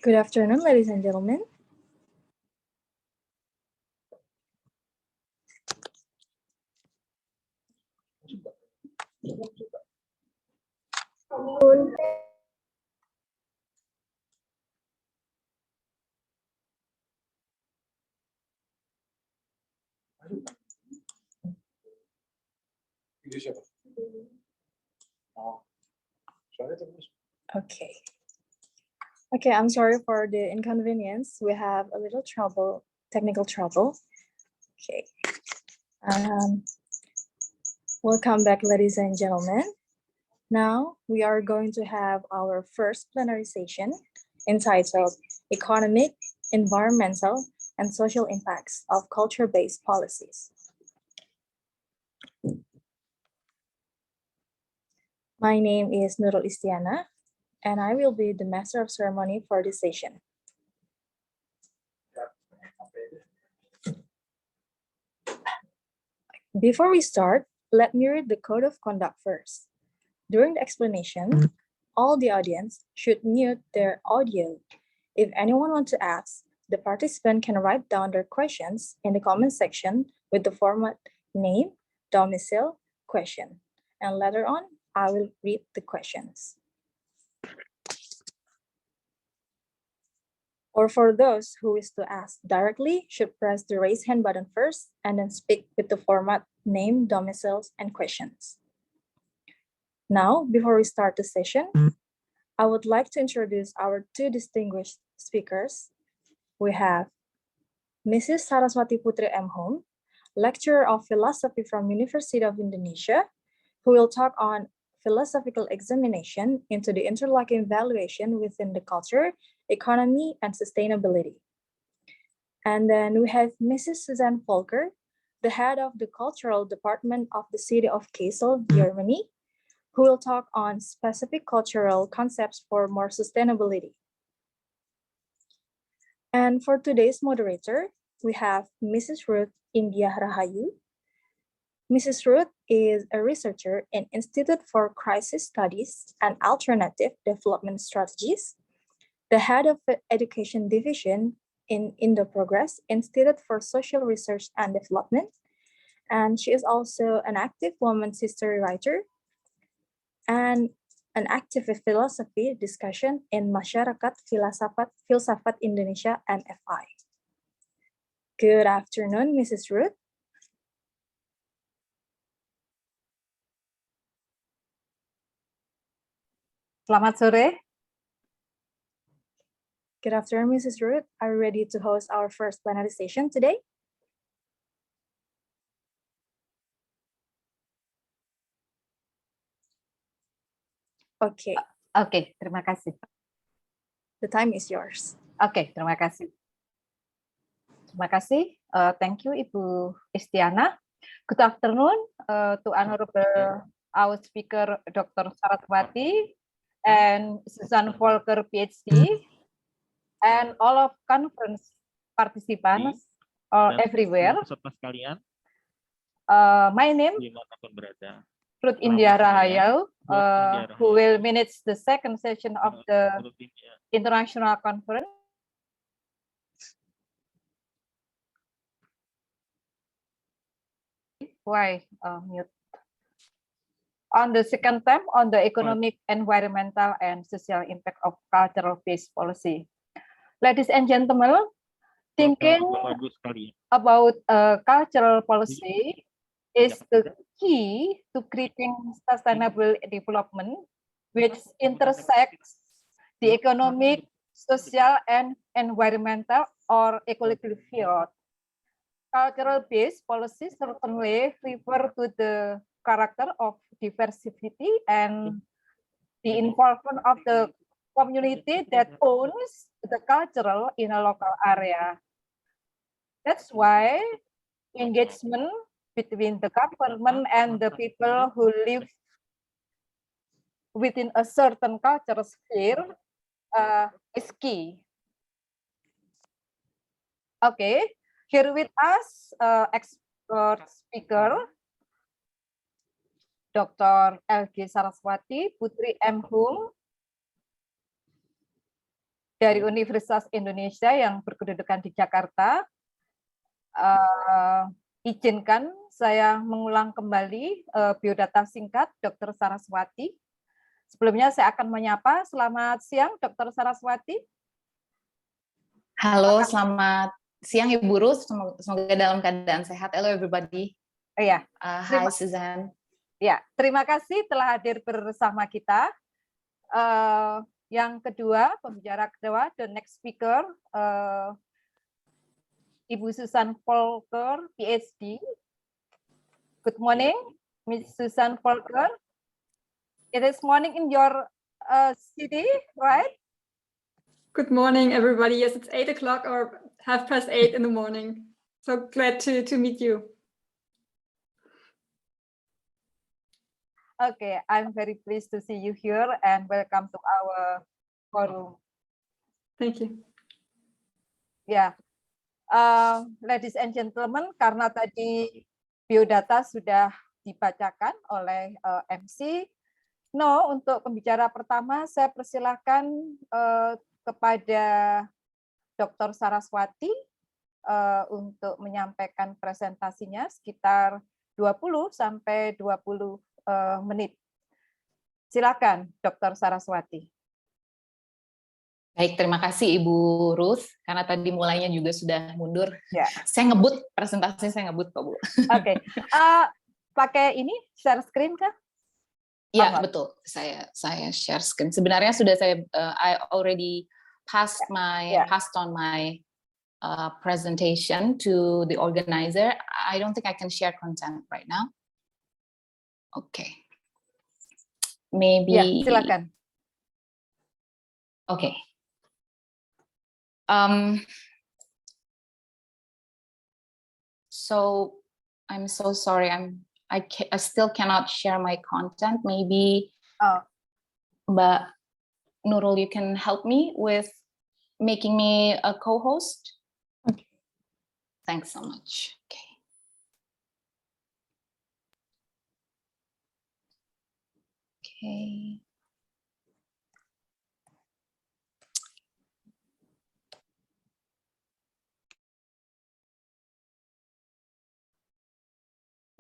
Good afternoon, ladies and gentlemen. Okay, I'm sorry for the inconvenience. We have a little trouble, technical trouble. Okay. Welcome back, ladies and gentlemen. Now we are going to have our first plenary session entitled Economic, Environmental, and Social Impacts of Culture-Based Policies. My name is Ruth Indiah, and I will be the master of ceremony for this session. Before we start, let me read the code of conduct first. During the explanation, all the audience should mute their audio. If anyone wants to ask, the participant can write down their questions in the comment section with the format name, domicile, question, and later on, I will read the questions. Or for those who wish to ask directly, should press the raise hand button first and then speak with the format name, domiciles, and questions. Now, before we start the session, I would like to introduce our two distinguished speakers. We have Mrs. Saraswati Putri M.Hum, lecturer of philosophy from University of Indonesia, who will talk on philosophical examination into the interlocking valuation within the culture, economy, and sustainability. And then we have Mrs. Susanne Volker, the head of the Cultural Department of the City of Kassel, Germany, who will talk on specific cultural concepts for more sustainability. And for today's moderator, we have Mrs. Ruth Indiah Rahayu. Mrs. Ruth is a researcher in Institute for Crisis Studies and Alternative Development Strategies, the head of the Education Division in Indo-Progress Institute for Social Research and Development, and she is also an active women's history writer and an active philosophy discussion in Masyarakat Filsafat Indonesia MFI. Good afternoon, Mrs. Ruth. Selamat sore. Good afternoon, Mrs. Ruth. Are you ready to host our first plenary session today? Okay. Oke, terima kasih. The time is yours. Oke, terima kasih. Terima kasih. Thank you, Ibu Istiana. Good afternoon to honorable our speaker, Dr. Saraswati and Susanne Volker, PhD, and all of conference participants everywhere. My name Ruth Indiah Rahayu, who will manage the second session of the international conference. Why mute? On the second term on the economic, environmental, and social impact of cultural-based policy. Ladies and gentlemen, thinking about cultural policy is the key to creating sustainable development, which intersects the economic, social, and environmental or ecological field. Cultural-based policies certainly refer to the character of diversity and the involvement of the community that owns the cultural in a local area. That's why engagement between the government and the people who live within a certain cultural sphere is key. Okay, here with us, expert speaker, Dr. LG Saraswati Putri M.Hum. dari Universitas Indonesia yang berkedudukan di Jakarta. Izinkan saya mengulang kembali biodata singkat Dr. Saraswati. Sebelumnya saya akan menyapa. Selamat siang, Dr. Saraswati. Halo, selamat siang Ibu Ruth. Semoga dalam keadaan sehat. Hello everybody. Iya. Hi Susanne. Ya, terima kasih telah hadir bersama kita. Yang kedua, pembicara kedua, the next speaker, Ibu Susanne Volker, PhD. Good morning, Miss Susanne Volker. It is morning in your city, right? Good morning, everybody. Yes, it's 8 o'clock or 8:30 in the morning. So glad to meet you. Okay, I'm very pleased to see you here and welcome to our forum. Thank you. Ya, ladies and gentlemen, karena tadi biodata sudah dibacakan oleh MC, untuk pembicara pertama saya persilahkan kepada Dr. Saraswati untuk menyampaikan presentasinya sekitar 20 sampai 20 menit. Silakan, Dr. Saraswati. Baik, terima kasih Ibu Ruth, karena tadi mulainya juga sudah mundur. Ya. Saya ngebut, presentasinya saya ngebut kok Bu. Oke, pakai ini, share screen kah? Ya, betul. Saya share screen. Sebenarnya sudah saya I already passed on my presentation to the organizer. I don't think I can share content right now. Okay. Maybe. Ya, silakan. Okay. So I'm so sorry. I still cannot share my content. Maybe Mbak Nurul, you can help me with making me a co-host. Okay. Thanks so much. Okay. Okay.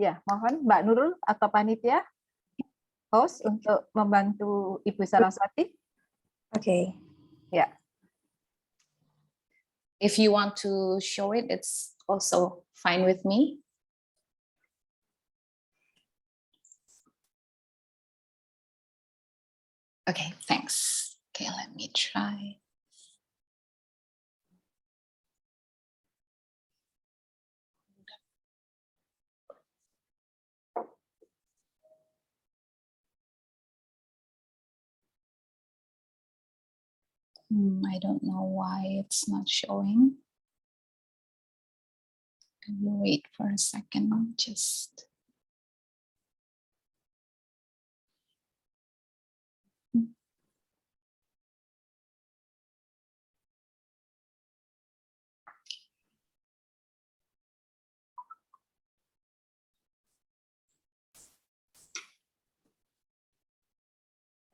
Ya, mohon Mbak Nurul atau panitia host untuk membantu Ibu Saraswati. Okay. Ya. If you want to show it, it's also fine with me. Okay, thanks. Okay, let me try. I don't know why it's not showing. Can you wait for a second? Just.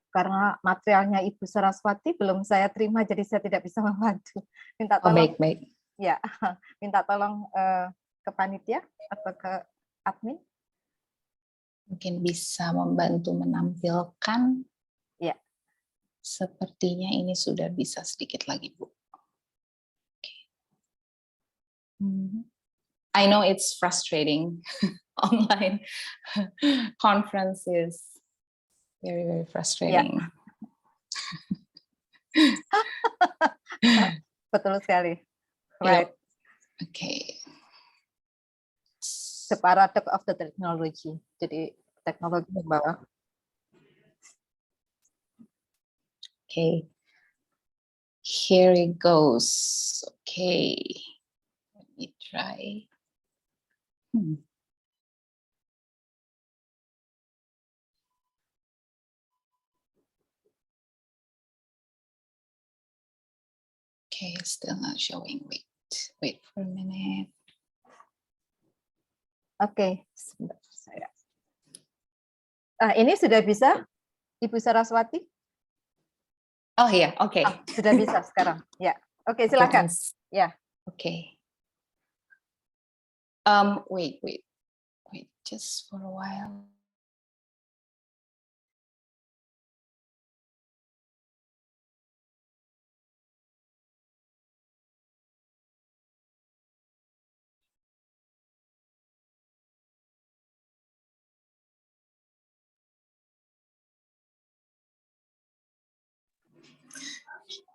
Karena materialnya Ibu Saraswati belum saya terima, jadi saya tidak bisa membantu. Minta tolong. Baik. Ya, minta tolong ke panitia atau ke admin. Mungkin bisa membantu menampilkan. Ya. Sepertinya ini sudah bisa sedikit lagi, Bu. Okay. I know it's frustrating. Online conferences. Very, very frustrating. Ya. Betul sekali. Right. Yep. Okay. The paradox of the technology. Jadi teknologi membawa. Okay. Here it goes. Okay. Let me try. Okay, still not showing. Wait for a minute. Oke, sebentar saya. Ini sudah bisa, Ibu Saraswati? Oh ya, oke. Sudah bisa sekarang. Ya, oke, silakan. Ya. Oke. Wait, just for a while.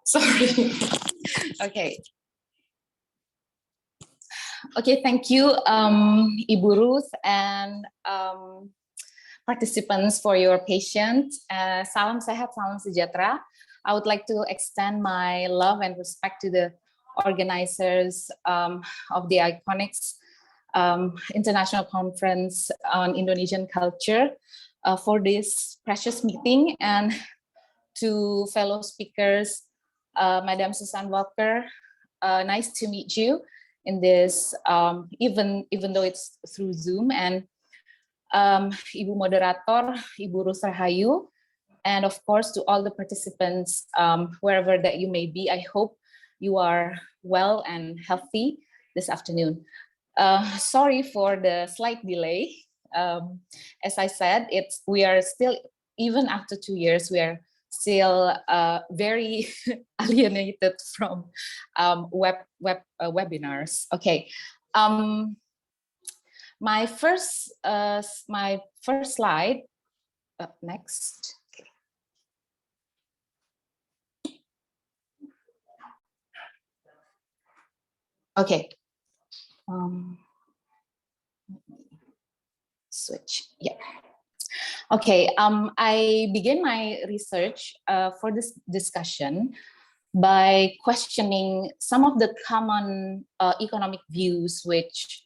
Sorry. Okay. Okay, thank you, Ibu Ruth and participants for your patience. Salam sehat, salam sejahtera. I would like to extend my love and respect to the organizers of the Iconics International Conference on Indonesian Culture for this precious meeting, and to fellow speakers, Madam Susanne Volker. Nice to meet you in this, even though it's through Zoom, and Ibu Moderator, Ibu Ruth Rahayu, and of course to all the participants, wherever that you may be. I hope you are well and healthy this afternoon. Sorry for the slight delay. As I said, we are still, even after 2 years, we are still very alienated from webinars. Okay, my first slide. Next. Okay. Switch. Yeah. Okay, I begin my research for this discussion by questioning some of the common economic views which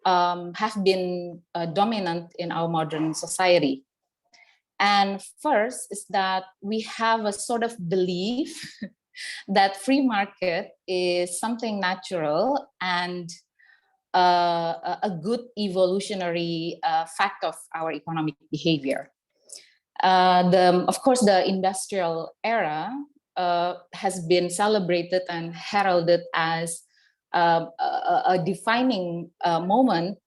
have been dominant in our modern society. And first is that we have a sort of belief that free market is something natural and a good evolutionary fact of our economic behavior. Of course, the industrial era has been celebrated and heralded as a defining moment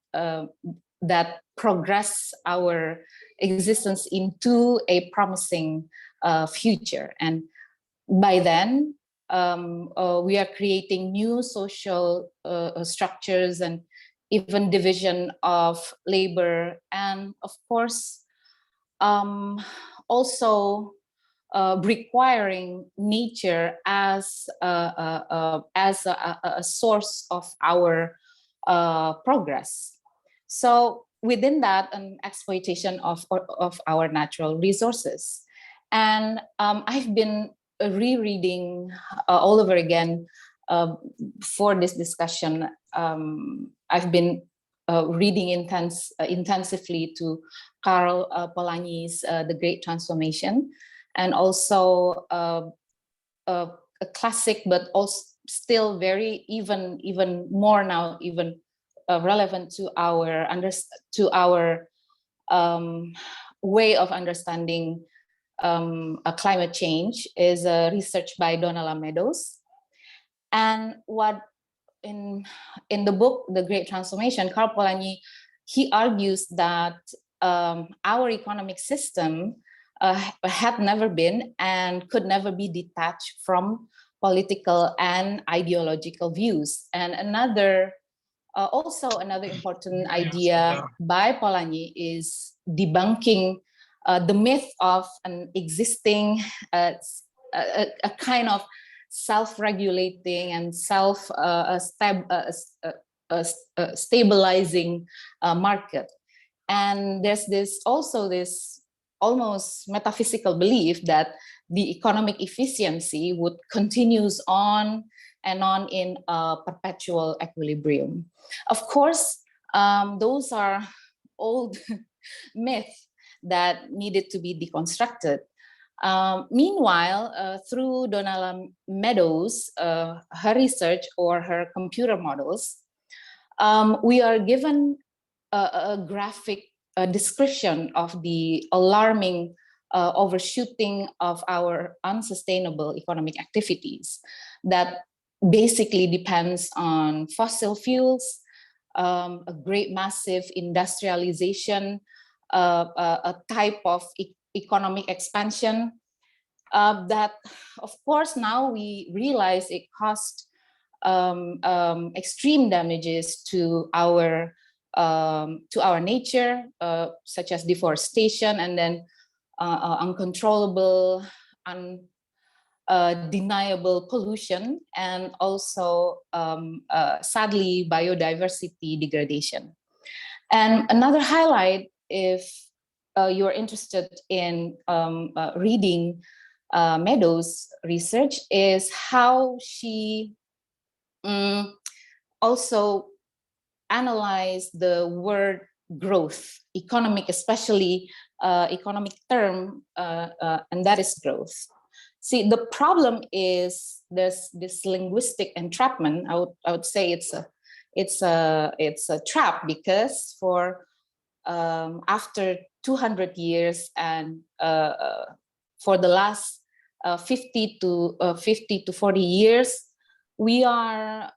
that progressed our existence into a promising future. And by then, we are creating new social structures and even division of labor, and of course, also requiring nature as a source of our progress. So within that, an exploitation of our natural resources. And I've been rereading all over again for this discussion. I've been reading intensively to Karl Polanyi's The Great Transformation, and also a classic, but also still very even more now, even relevant to our way of understanding climate change, is a research by Donella Meadows. And what in the book The Great Transformation, Karl Polanyi, he argues that our economic system had never been and could never be detached from political and ideological views. And also another important idea by Polanyi is debunking the myth of an existing a kind of self-regulating and stabilizing market. And there's this almost metaphysical belief that the economic efficiency would continues on and on in a perpetual equilibrium. Of course, those are old myths that needed to be deconstructed. Meanwhile, through Donella Meadows, her research or her computer models, we are given a graphic description of the alarming overshooting of our unsustainable economic activities that basically depends on fossil fuels, a great massive industrialization, a type of economic expansion that, of course, now we realize it caused extreme damages to our nature, such as deforestation, and then uncontrollable, undeniable pollution, and also sadly biodiversity degradation. And another highlight, if you're interested in reading Meadows' research, is how she also analyzed the word growth, economic, especially economic term, and that is growth. See, the problem is there's this linguistic entrapment. I would say it's a trap, because for after 200 years and for the last 50 to 40 years, we are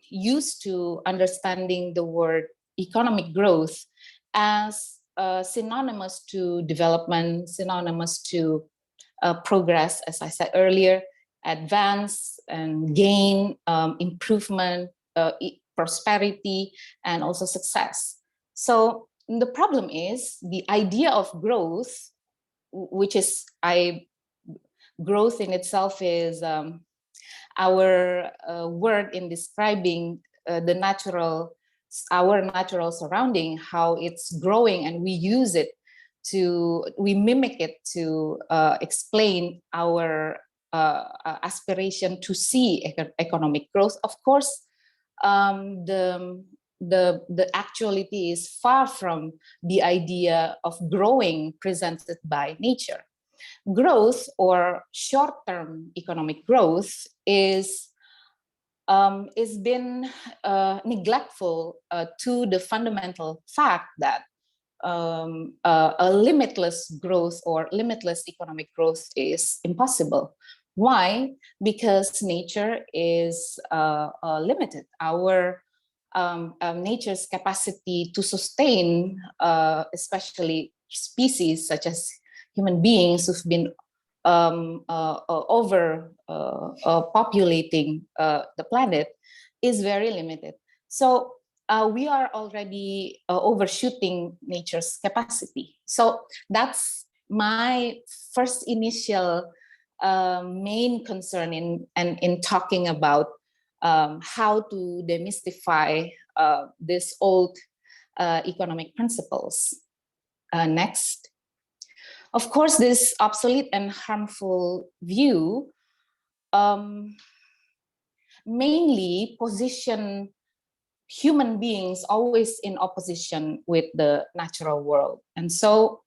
used to understanding the word economic growth as synonymous to development, synonymous to progress, as I said earlier, advance and gain, improvement, prosperity, and also success. So the problem is the idea of growth, which is growth in itself is our word in describing our natural surrounding, how it's growing, and we use it we mimic it to explain our aspiration to see economic growth. Of course, the actuality is far from the idea of growing presented by nature. Growth, or short-term economic growth, is been neglectful to the fundamental fact that a limitless growth or limitless economic growth is impossible. Why? Because nature is limited. Our nature's capacity to sustain, especially species such as human beings who've been populating the planet, is very limited. So we are already overshooting nature's capacity. So that's my first initial main concern in talking about how to demystify these old economic principles. Next. Of course, this obsolete and harmful view mainly position human beings always in opposition with the natural world, and so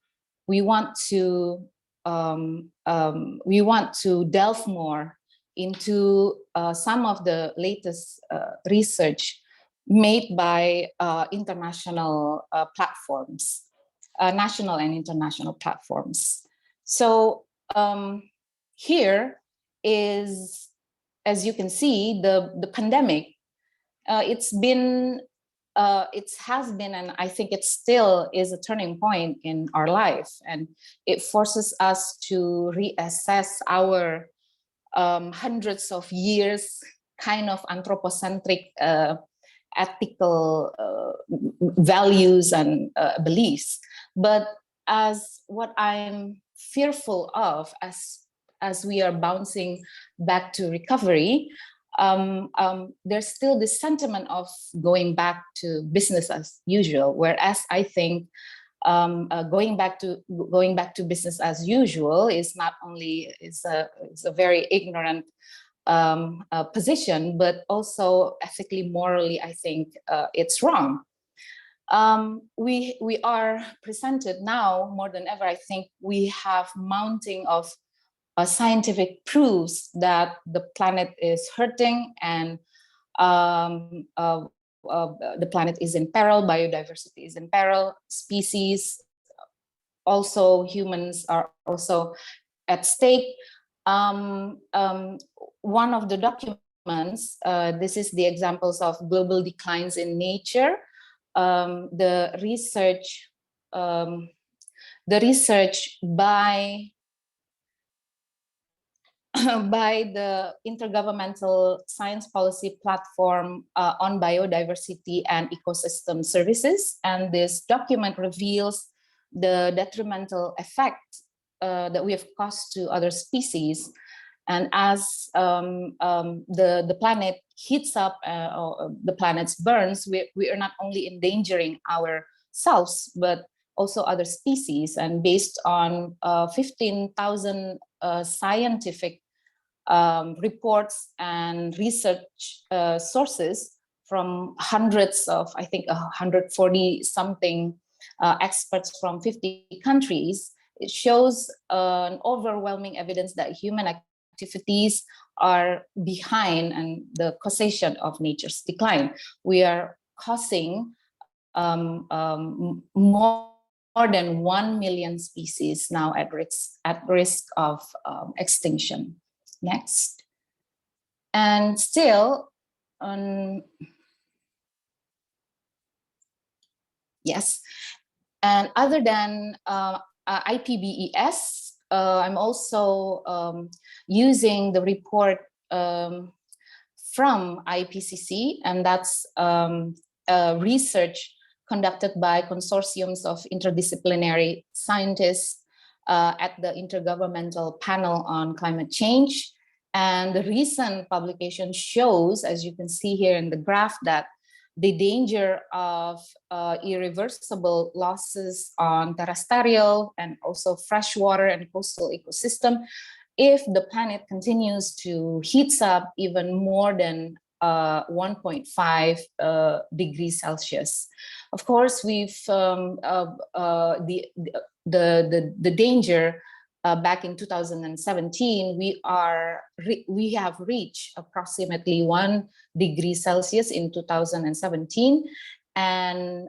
we want to delve more into some of the latest research made by international platforms, national and international platforms. So here is, as you can see, the pandemic. It has been, and I think it still is, a turning point in our life, and it forces us to reassess our hundreds of years kind of anthropocentric ethical values and beliefs. But as what I'm fearful of, as we are bouncing back to recovery, there's still this sentiment of going back to business as usual. Whereas I think going back to business as usual is not only is a very ignorant position, but also ethically, morally, I think it's wrong. We are presented now more than ever. I think we have mounting of scientific proofs that the planet is hurting and the planet is in peril, biodiversity is in peril, species also humans are also at stake. One of the documents, this is the examples of global declines in nature. The research by the Intergovernmental Science Policy Platform on Biodiversity and Ecosystem Services. And this document reveals the detrimental effect that we have caused to other species. And as the planet heats up, or the planet burns, we are not only endangering ourselves, but also other species. And based on 15,000 scientific reports and research sources from hundreds of, I think, 140 something experts from 50 countries, it shows an overwhelming evidence that human activities are behind and the causation of nature's decline. We are causing more than 1 million species now at risk of extinction. Next. And still, yes, and other than IPBES, I'm also using the report from IPCC, and that's research conducted by consortiums of interdisciplinary scientists at the Intergovernmental Panel on Climate Change. And the recent publication shows, as you can see here in the graph, that the danger of irreversible losses on terrestrial and also freshwater and coastal ecosystem if the planet continues to heat up even more than 1.5 degrees Celsius. Of course, we've the danger back in 2017, we have reached approximately 1 degree Celsius in 2017, and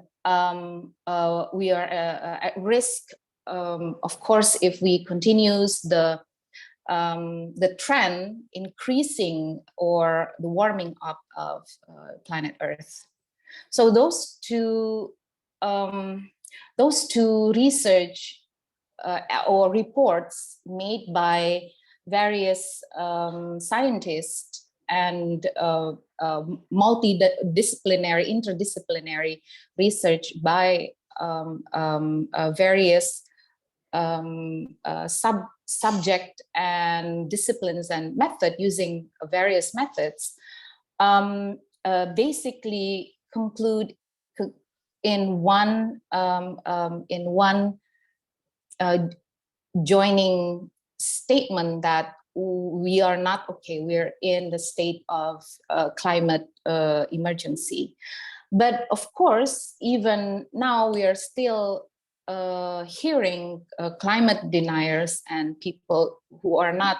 we are at risk. Of course, if we continues the trend increasing or the warming up of planet Earth. So those two research or reports made by various scientists and multidisciplinary, interdisciplinary research by various subject and disciplines and method using various methods, basically conclude in one joining statement that we are not okay. We're in the state of climate emergency. But of course, even now we are still hearing climate deniers and people who are not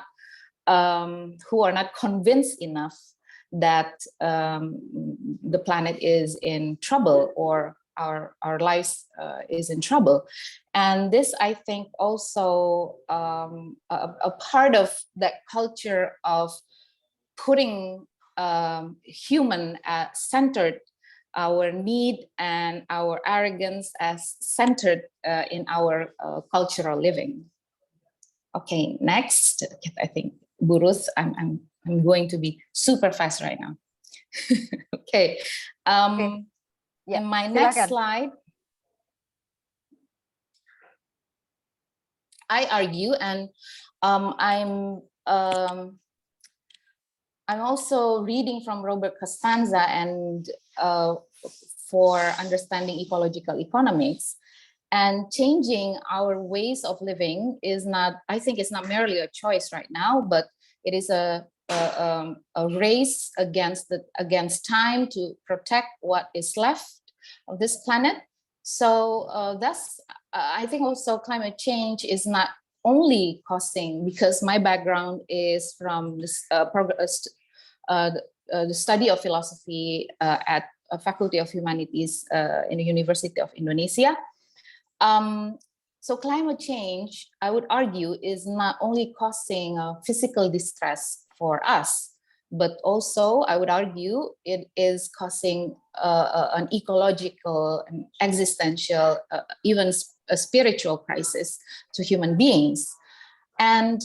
convinced enough that the planet is in trouble or our lives is in trouble. And this, I think, also a part of that culture of putting human centered, our need and our arrogance as centered in our cultural living. Okay, next. I think, Bu Ruth, I'm going to be super fast right now. Okay. Okay. Yeah, in my next silakan. slide, I argue, and I'm also reading from Robert Costanza and for understanding ecological economics, and changing our ways of living is not, I think it's not merely a choice right now, but it is a race against time to protect what is left of this planet. So that's, I think also climate change is not only costing, because my background is from this, the study of philosophy at a Faculty of Humanities in the University of Indonesia. So climate change, I would argue, is not only causing physical distress for us, but also I would argue it is causing an ecological, and existential, even a spiritual crisis to human beings. And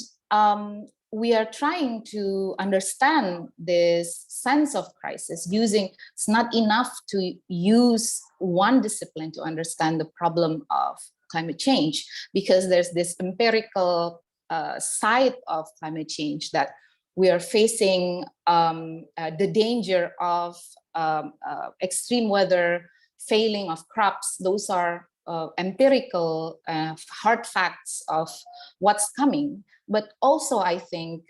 we are trying to understand this sense of crisis using, it's not enough to use one discipline to understand the problem of climate change, because there's this empirical side of climate change that we are facing the danger of extreme weather, failing of crops. Those are empirical hard facts of what's coming. But also, I think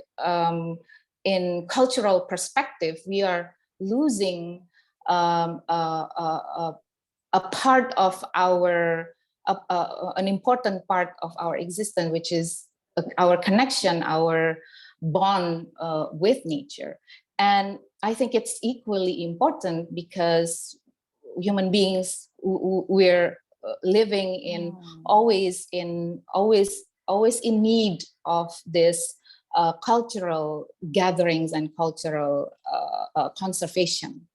in cultural perspective, we are losing a part of our, an important part of our existence, which is our connection, our bond with nature. And I think it's equally important because human beings, we're living in always in need of this cultural gatherings and cultural conservation.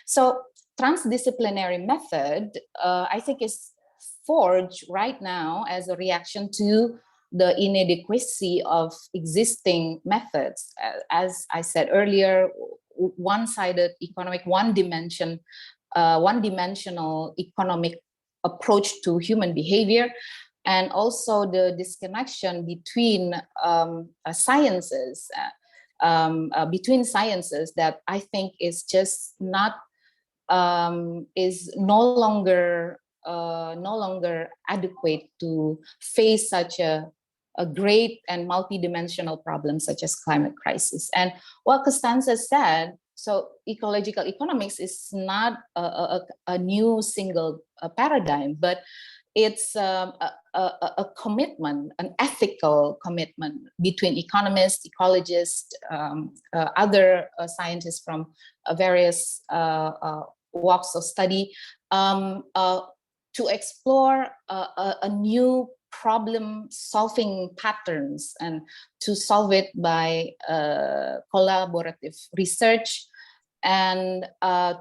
So transdisciplinary method, I think, is forged right now as a reaction to the inadequacy of existing methods. As I said earlier, one-sided economic, one-dimensional economic approach to human behavior, and also the disconnection between sciences, that I think is just not, is no longer adequate to face such a great and multidimensional problem such as climate crisis. And what Constanza said, so ecological economics is not a new single paradigm, but it's a commitment, an ethical commitment between economists, ecologists, other scientists from various walks of study, to explore a new problem-solving patterns and to solve it by collaborative research, and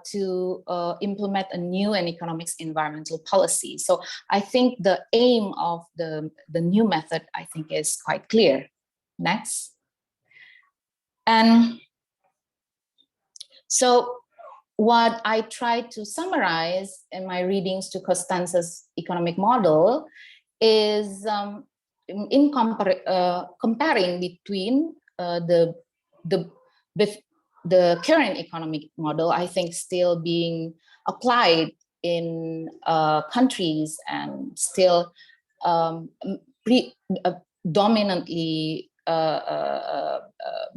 to implement a new and economics environmental policy. So I think the aim of the new method, I think, is quite clear. Next. And so what I tried to summarize in my readings to Constanza's economic model is in comparing between the current economic model, I think, still being applied in countries and still dominantly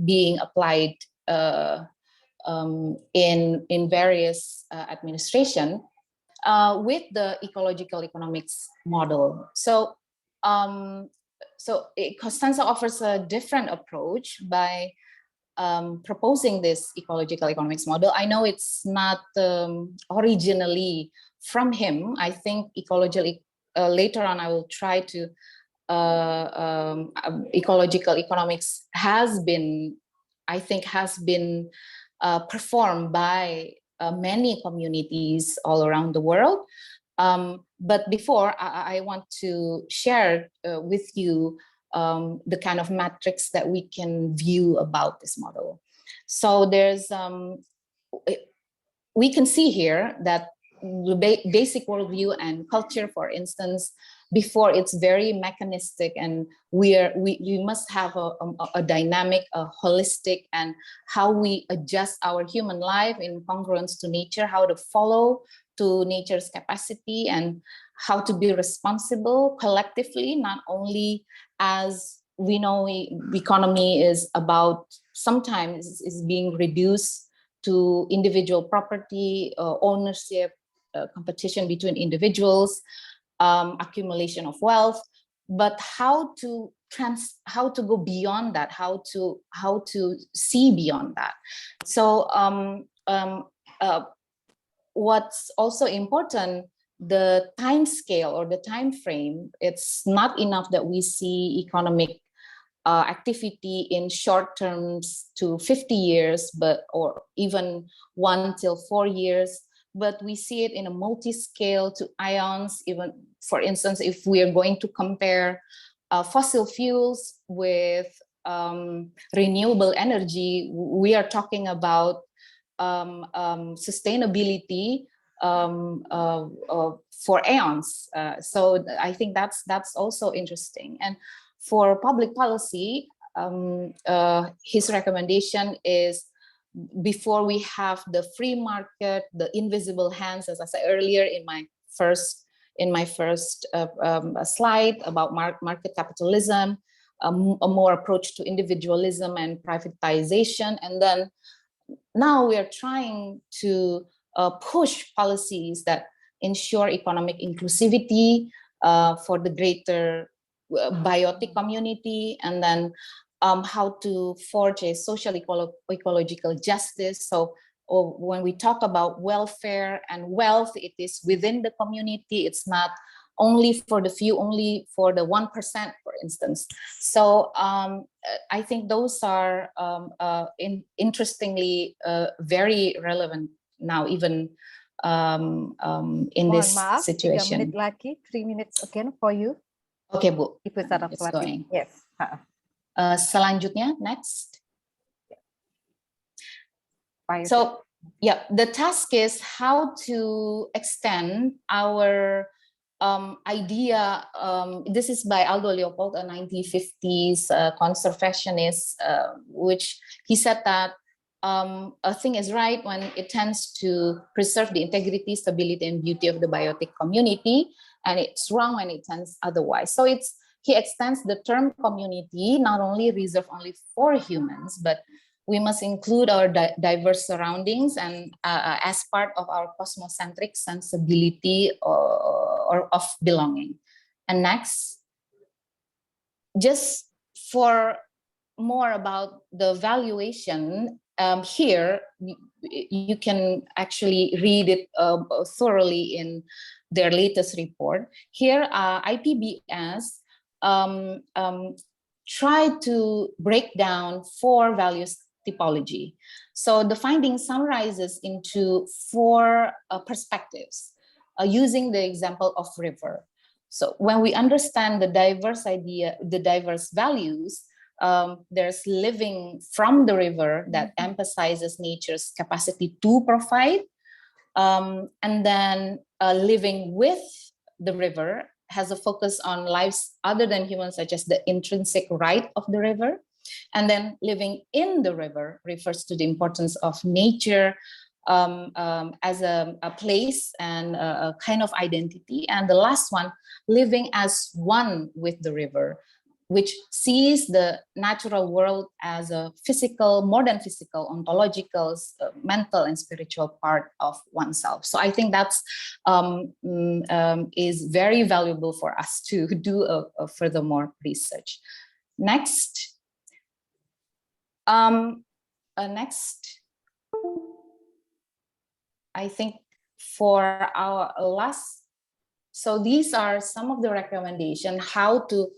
being applied in various administration with the ecological economics model. So, Constanza offers a different approach by proposing this ecological economics model. I know it's not originally from him. I think later on I will try to, ecological economics has been, I think, performed by many communities all around the world. But before, I want to share with you the kind of metrics that we can view about this model. So there's, we can see here that the basic worldview and culture, for instance, before, it's very mechanistic, and we must have a dynamic, a holistic, and how we adjust our human life in congruence to nature, how to follow to nature's capacity, and how to be responsible collectively, not only, as we know, economy is about, sometimes is being reduced to individual property, ownership, competition between individuals, accumulation of wealth, but how to go beyond that, how to see beyond that. So what's also important the time scale or the time frame, it's not enough that we see economic activity in short terms to 50 years, or even 1 till 4 years, but we see it in a multi-scale to ions. Even, for instance, if we are going to compare fossil fuels with renewable energy, we are talking about sustainability for aeons. So I think that's also interesting. And for public policy, his recommendation is, before we have the free market, the invisible hands, as I said earlier in my first slide about market capitalism, a more approach to individualism and privatization, and then now we are trying to push policies that ensure economic inclusivity for the greater biotic community, and then how to forge a social ecological justice. So when we talk about welfare and wealth, it is within the community. It's not only for the few, only for the 1%, for instance. So I think those are interestingly very relevant now, even in this situation. 3 menit lagi, 3 minutes again for you. Oke, Bu. Ibu Saraswati. Yes. Selanjutnya, next. So, yeah, the task is how to extend our idea. This is by Aldo Leopold, a 1950s conservationist, which he said that a thing is right when it tends to preserve the integrity, stability, and beauty of the biotic community, and it's wrong when it tends otherwise. So he extends the term community, not only reserved only for humans, but we must include our diverse surroundings and as part of our cosmocentric sensibility or of belonging. And next, just for more about the valuation, here you can actually read it thoroughly in their latest report. Here, IPBS try to break down 4 values typology. So the finding summarizes into 4 perspectives using the example of river. So when we understand the diverse values, there's living from the river that emphasizes nature's capacity to provide, and then living with the river has a focus on lives other than humans, such as the intrinsic right of the river. And then living in the river refers to the importance of nature as a place and a kind of identity. And the last one, living as one with the river, which sees the natural world as a physical, more than physical, ontological, mental and spiritual part of oneself. So I think that's is very valuable for us to do a furthermore research. Next. Next, I think for our last, so these are some of the recommendations how to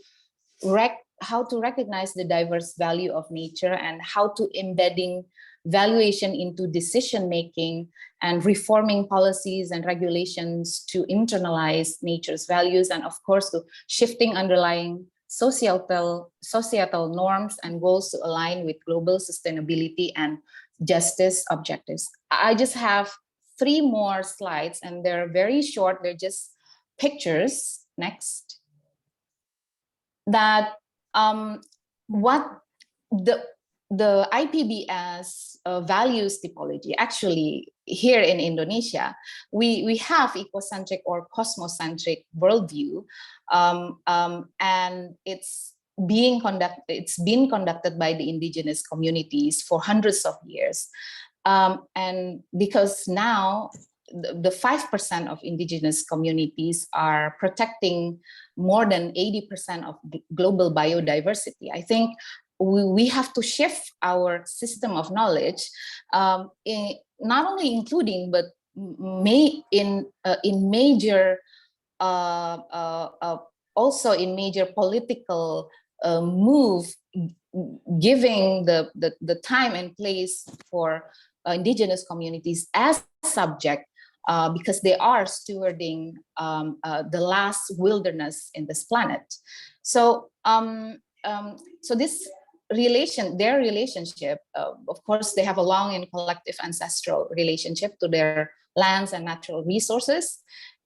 recognize the diverse value of nature and how to embedding valuation into decision making and reforming policies and regulations to internalize nature's values, and of course to shifting underlying societal norms and goals to align with global sustainability and justice objectives. I just have 3 more slides and they're very short. They're just pictures. Next. That what the IPBS values typology, actually here in Indonesia, we have ecocentric or cosmocentric worldview, and it's been conducted by the indigenous communities for hundreds of years, and because now the 5% of indigenous communities are protecting more than 80% of global biodiversity. I think we have to shift our system of knowledge, not only including, but major also in major political move, giving the time and place for indigenous communities as subject, because they are stewarding the last wilderness in this planet. So so this their relationship, of course, they have a long and collective ancestral relationship to their lands and natural resources.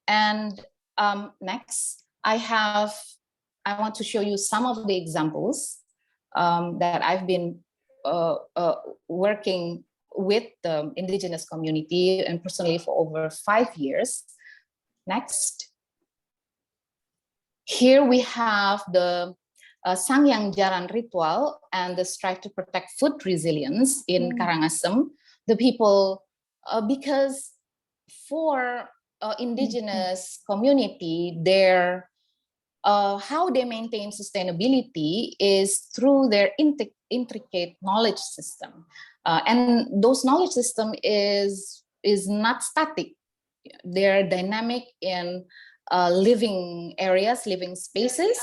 And next, I want to show you some of the examples that I've been working with the indigenous community and personally for over 5 years. Next. Here we have the Sangyang Jaran ritual and the strive to protect food resilience in Karangasem. The people, because for indigenous community, their how they maintain sustainability is through their intricate knowledge system, and those knowledge system is not static. They're dynamic in living areas, living spaces.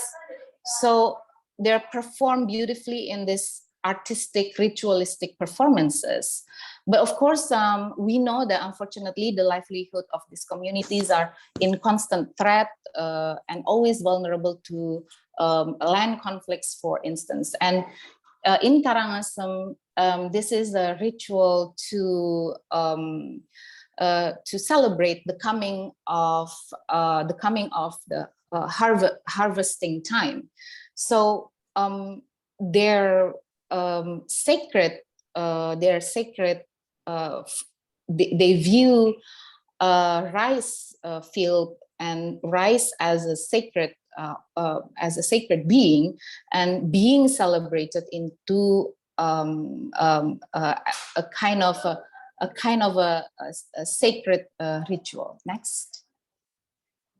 So they're performed beautifully in this artistic, ritualistic performances. But of course, we know that unfortunately the livelihood of these communities are in constant threat and always vulnerable to land conflicts, for instance. And in Karangasem, this is a ritual to celebrate the coming of the harvesting time. So their sacred, they view rice field and rice as a sacred being, and being celebrated into a kind of a sacred ritual. Next.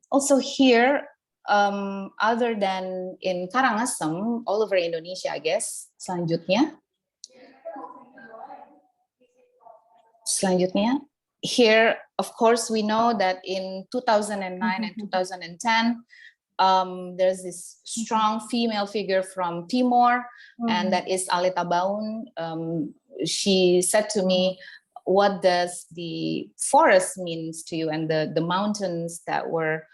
Also here, other than in Karangasem, all over Indonesia, I guess. Selanjutnya. Here, of course, we know that in 2009 and 2010, there's this strong female figure from Timor, and that is Aleta Baun. She said to me, what does the forest means to you, and the mountains that were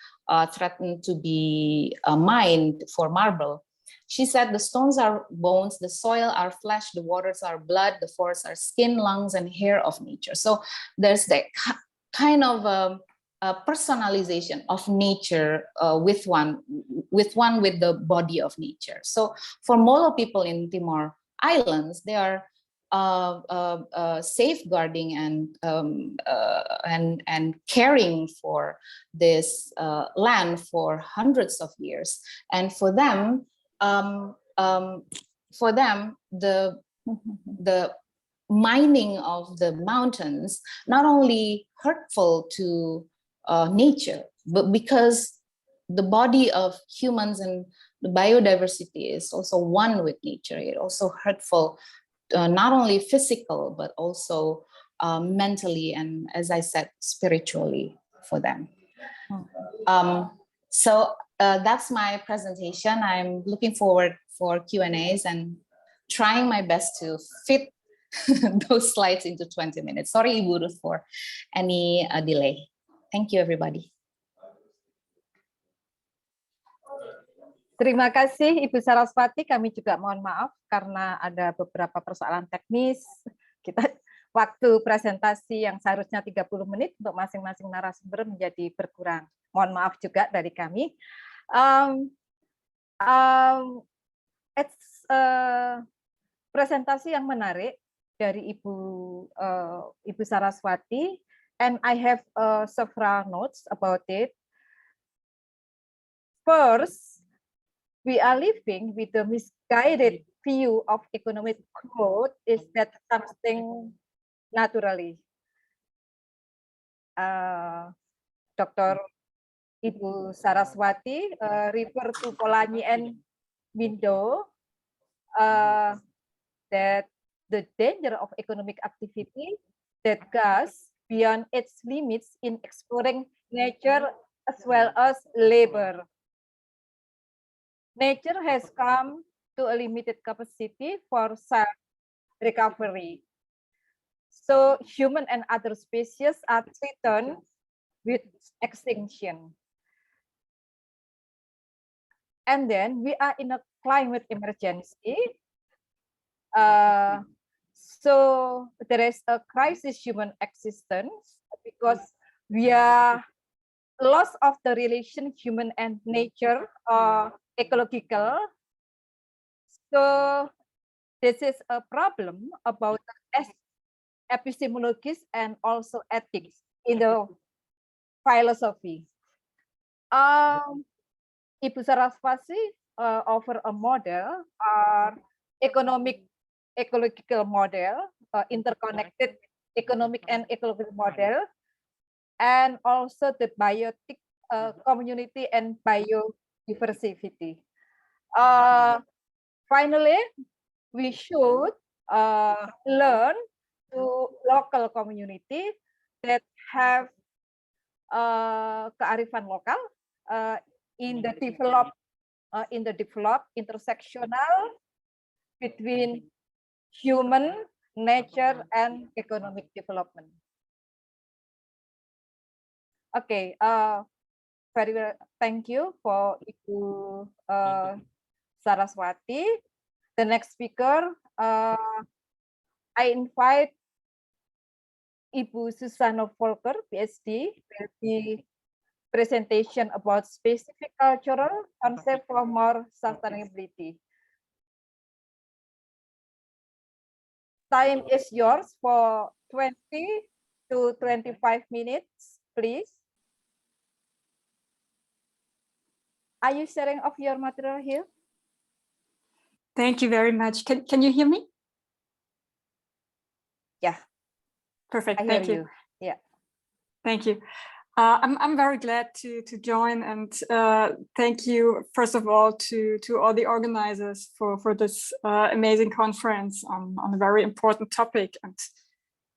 threatened to be mined for marble? She said, the stones are bones, the soil are flesh, the waters are blood, the forests are skin, lungs, and hair of nature. So there's that kind of a personalization of nature with the body of nature. So for Molo people in Timor Islands, they are safeguarding and caring for this land for hundreds of years. And for them, the mining of the mountains not only hurtful to nature, but because the body of humans and the biodiversity is also one with nature, it also hurtful, not only physical, but also mentally, and as I said, spiritually for them. So that's my presentation. I'm looking forward for Q&As and trying my best to fit those slides into 20 minutes. Sorry, Ibu Ruth, for any delay. Thank you, everybody. Terima kasih Ibu Saraswati, kami juga mohon maaf karena ada beberapa persoalan teknis. Kita waktu presentasi yang seharusnya 30 menit untuk masing-masing narasumber menjadi berkurang. Mohon maaf juga dari kami. Presentasi yang menarik dari Ibu Saraswati, and I have several notes about it. First, we are living with the misguided view of economic growth is that something naturally. Dr. Ibu Saraswati refer to Polanyi and Window that the danger of economic activity that gas beyond its limits in exploring nature as well as labor. Nature has come to a limited capacity for self-recovery. So human and other species are threatened with extinction. And then we are in a climate emergency. So there is a crisis human existence because we are loss of the relation human and nature ecological. So this is a problem about epistemologies and also ethics in the philosophy. Ibu Saraswati offer a model, economic ecological model, interconnected economic and ecological model, and also the biotic community and biodiversity. Finally, we should learn to local community that have kearifan lokal in the developed intersectional between human, nature, and economic development. Okay, very well. Thank you for Ibu Saraswati. The next speaker, I invite Ibu Susanne Volker, PhD, will be presentation about specific cultural concept for more sustainability. Time is yours for 20 to 25 minutes, please. Are you sharing of your material here? Thank you very much. Can you hear me? Yeah. Perfect. I Thank hear you. Yeah. Thank you. I'm very glad to join, and thank you first of all to all the organizers for this amazing conference on a very important topic. And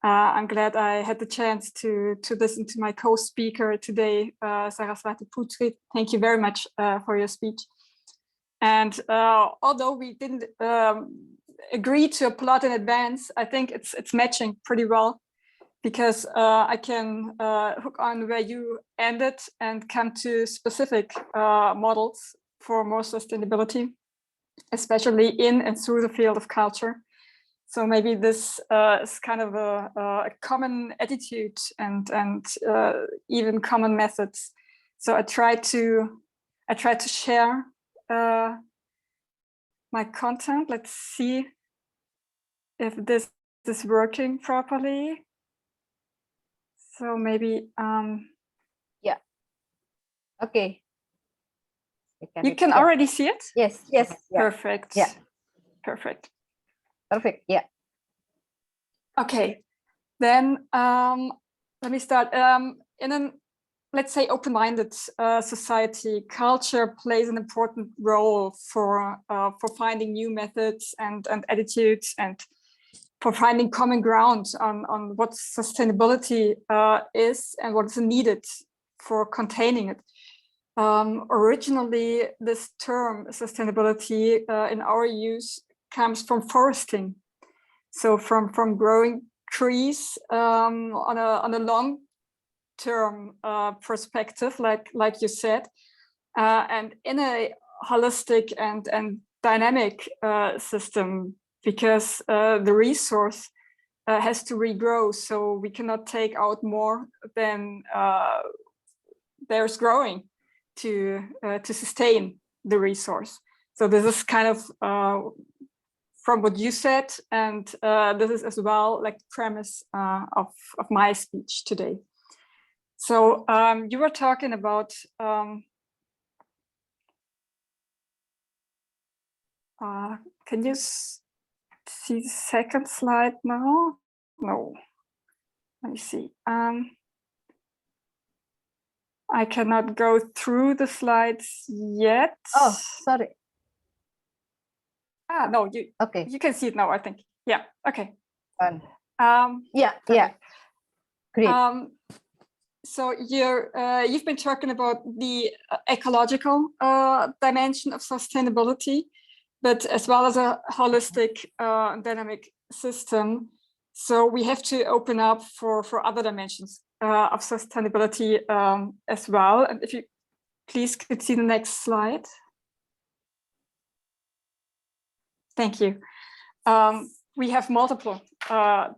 I'm glad I had the chance to listen to my co-speaker today, Saraswati Putri. Thank you very much for your speech. And although we didn't agree to a plot in advance, I think it's matching pretty well, because I can hook on where you ended and come to specific models for more sustainability, especially in and through the field of culture. So maybe this is kind of a common attitude and even common methods. So I try to share my content. Let's see if this is working properly. So maybe yeah. Okay. You can already see it? Yes, yes. Yeah. Perfect. Yeah. Perfect. Perfect. Yeah. Okay. Then let me start. In an, let's say, open-minded society, culture plays an important role for finding new methods and attitudes, and for finding common ground on what sustainability is and what is needed for containing it. Originally, this term sustainability in our use comes from foresting, so from growing trees on a long-term perspective, like you said, and in a holistic and dynamic system, because the resource has to regrow, so we cannot take out more than there's growing to sustain the resource. So this is kind of from what you said, and this is as well like the premise of my speech today. So you were talking about can you see the second slide now? No. Let me see. I cannot go through the slides yet. Oh, sorry. No, you okay. You can see it now, I think. Yeah. Okay. Yeah. Perfect. Yeah. Great. So you've been talking about the ecological dimension of sustainability, but as well as a holistic dynamic system. So we have to open up for other dimensions of sustainability as well. And if you please could see the next slide. Thank you. We have multiple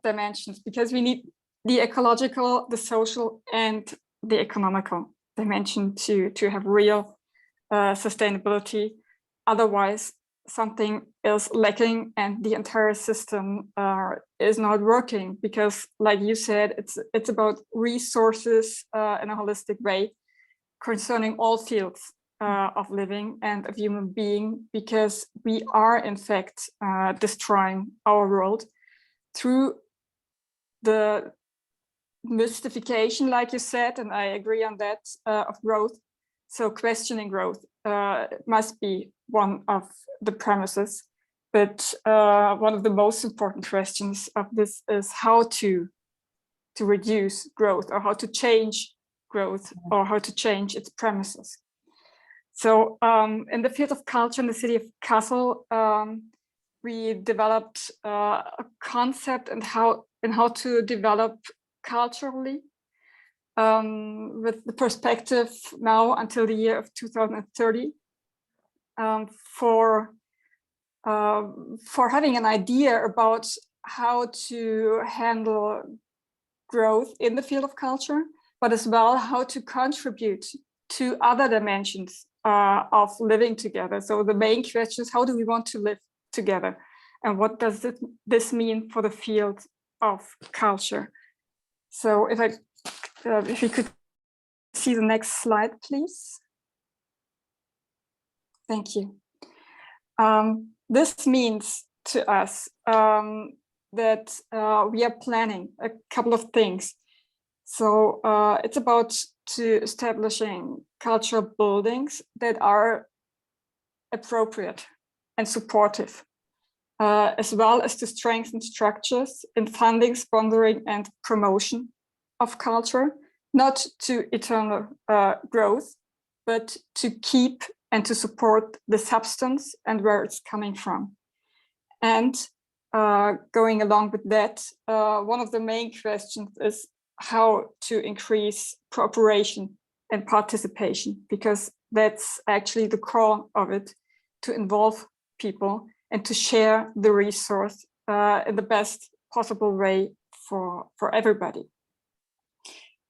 dimensions because we need the ecological, the social, and the economical dimension to have real sustainability. Otherwise, something is lacking and the entire system is not working, because like you said, it's about resources in a holistic way concerning all fields of living and of human being, because we are in fact destroying our world through the mystification, like you said, and I agree on that, of growth. So questioning growth must be one of the premises, but one of the most important questions of this is how to reduce growth, or how to change growth, or how to change its premises. So in the field of culture in the city of Kassel, we developed a concept and how to develop culturally with the perspective now until the year of 2030 for having an idea about how to handle growth in the field of culture, but as well how to contribute to other dimensions of living together. So the main question is, how do we want to live together? And what does this mean for the field of culture? So if you could see the next slide, please. Thank you. This means to us that we are planning a couple of things. So it's about to establishing cultural buildings that are appropriate and supportive, as well as to strengthen structures in funding, sponsoring, and promotion of culture, not to eternal growth, but to keep and to support the substance and where it's coming from. And going along with that, one of the main questions is how to increase cooperation and participation, because that's actually the core of it, to involve people and to share the resource in the best possible way for everybody.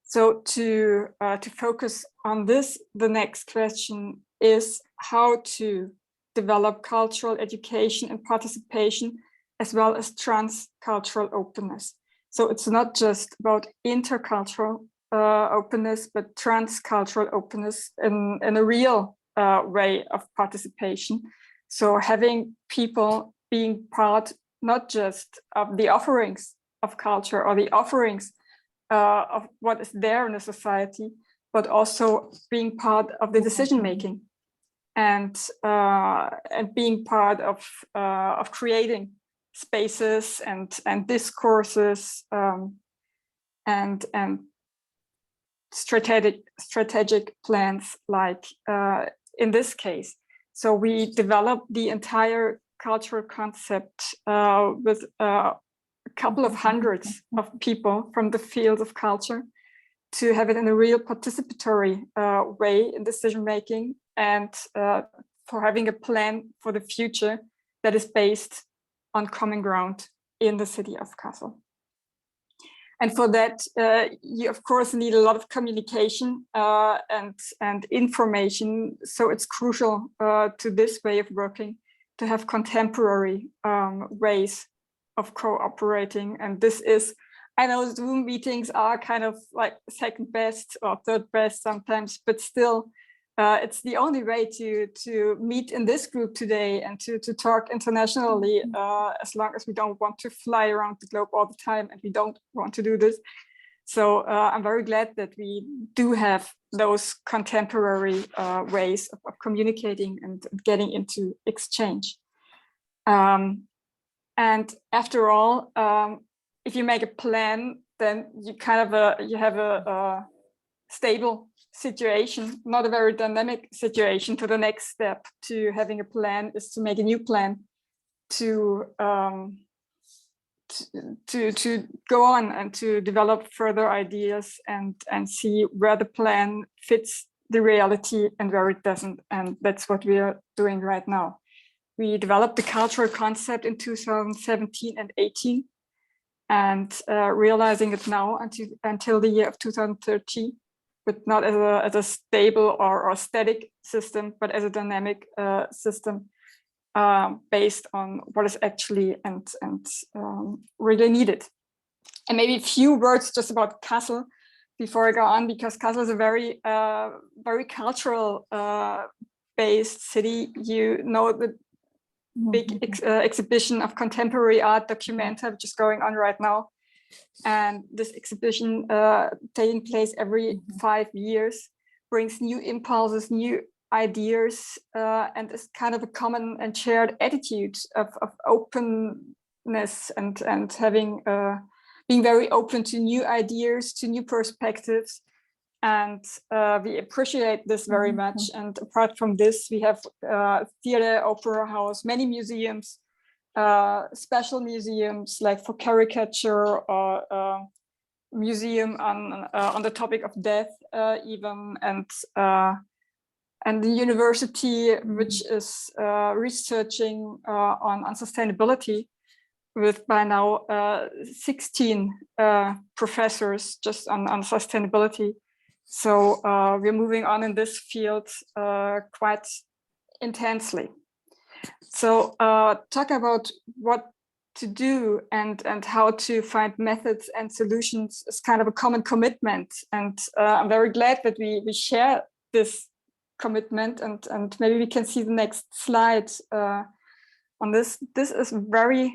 So to focus on this, the next question is how to develop cultural education and participation, as well as transcultural openness. So it's not just about intercultural openness, but transcultural openness in a real way of participation. So having people being part, not just of the offerings of culture or the offerings of what is there in a society, but also being part of the decision making and being part of creating spaces and discourses and strategic plans, like in this case. So we developed the entire cultural concept with a couple of hundreds of people from the field of culture to have it in a real participatory way in decision making, and for having a plan for the future that is based on common ground in the city of Kassel. And for that, you of course need a lot of communication and information. So it's crucial to this way of working to have contemporary ways of cooperating. And this is, I know Zoom meetings are kind of like second best or third best sometimes, but still it's the only way to meet in this group today and to talk internationally, as long as we don't want to fly around the globe all the time, and we don't want to do this. So I'm very glad that we do have those contemporary ways of communicating and getting into exchange. And after all, if you make a plan then you kind of you have a stable situation, not a very dynamic situation. To the next step to having a plan is to make a new plan to go on and to develop further ideas and see where the plan fits the reality and where it doesn't. And that's what we are doing right now. We developed the cultural concept in 2017 and 18, and realizing it now until the year of 2030, but not as a stable or static system, but as a dynamic system based on what is actually and really needed. And maybe a few words just about Kassel before I go on, because Kassel is a very very cultural based city. You know, the big exhibition of contemporary art Documenta, which is going on right now. And this exhibition taking place every 5 years brings new impulses, new ideas, and is kind of a common and shared attitude of openness and having being very open to new ideas, to new perspectives. And we appreciate this very much. And apart from this, we have theater, opera house, many museums, special museums like for caricature, or museum on the topic of death, even, and the university, which is researching on sustainability, with by now 16 professors just on sustainability. So we're moving on in this field quite intensely. So talk about what to do and how to find methods and solutions is kind of a common commitment. And I'm very glad that we share this commitment, and maybe we can see the next slide on this. This is the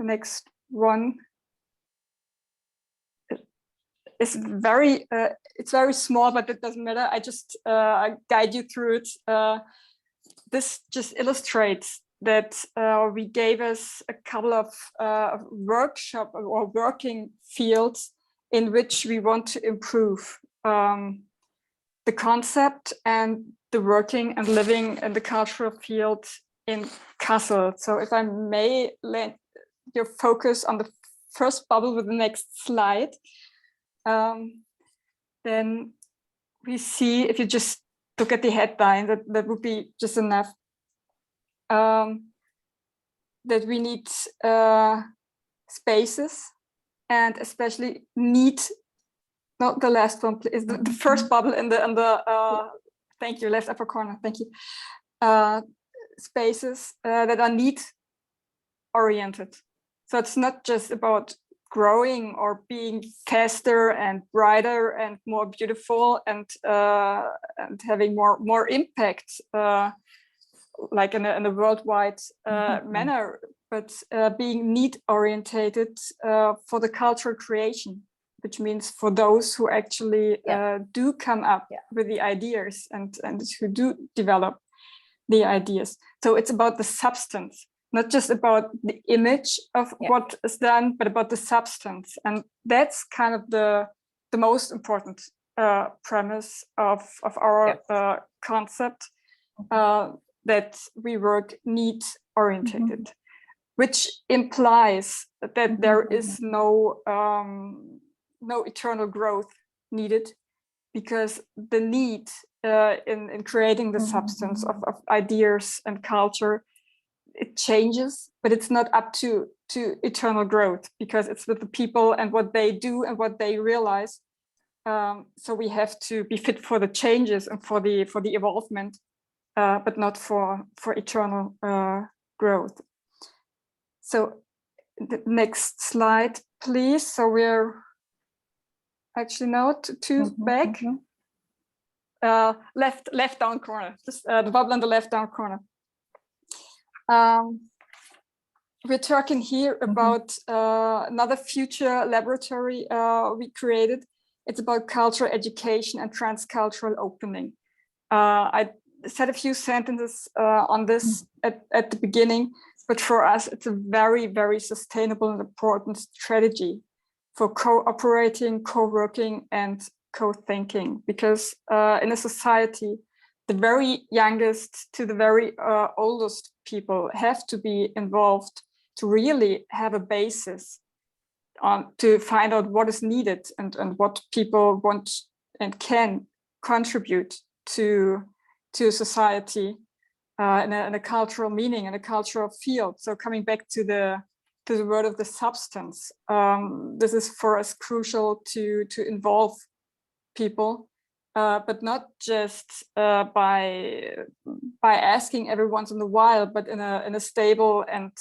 next one. It's very small, but it doesn't matter. I just guide you through it. This just illustrates that we gave us a couple of workshop or working fields in which we want to improve the concept and the working and living in the cultural field in Kassel. So if I may let your focus on the first bubble with the next slide, then we see, if you just look at the headline, that would be just enough, that we need spaces, and especially need, not the last one, please, the first bubble in the thank you, left upper corner, thank you, spaces that are need oriented. So it's not just about growing or being faster and brighter and more beautiful and having more impact, like in a worldwide manner, but being need orientated for the cultural creation, which means for those who actually do come up with the ideas and who do develop the ideas. So it's about the substance, not just about the image of what is done, but about the substance. And that's kind of the most important premise of our concept, that we work need orientated, which implies that there is no eternal growth needed, because the need in creating the substance of ideas and culture, it changes, but it's not up to eternal growth, because it's with the people and what they do and what they realize. So we have to be fit for the changes and for the evolvement, but not for eternal growth. So the next slide, please. So we're actually now two back. Left down corner, just the bubble in the left down corner. We're talking here about another future laboratory we created. It's about cultural education and transcultural opening. I said a few sentences on this at the beginning, but for us, it's a very, very sustainable and important strategy for cooperating, co-working, and co-thinking. Because in a society, the very youngest to the very oldest people have to be involved to really have a basis to find out what is needed and what people want and can contribute to society in a cultural meaning, in a cultural field. So coming back to the word of the substance, this is for us crucial to involve people, but not just by asking every once in a while, but in a stable and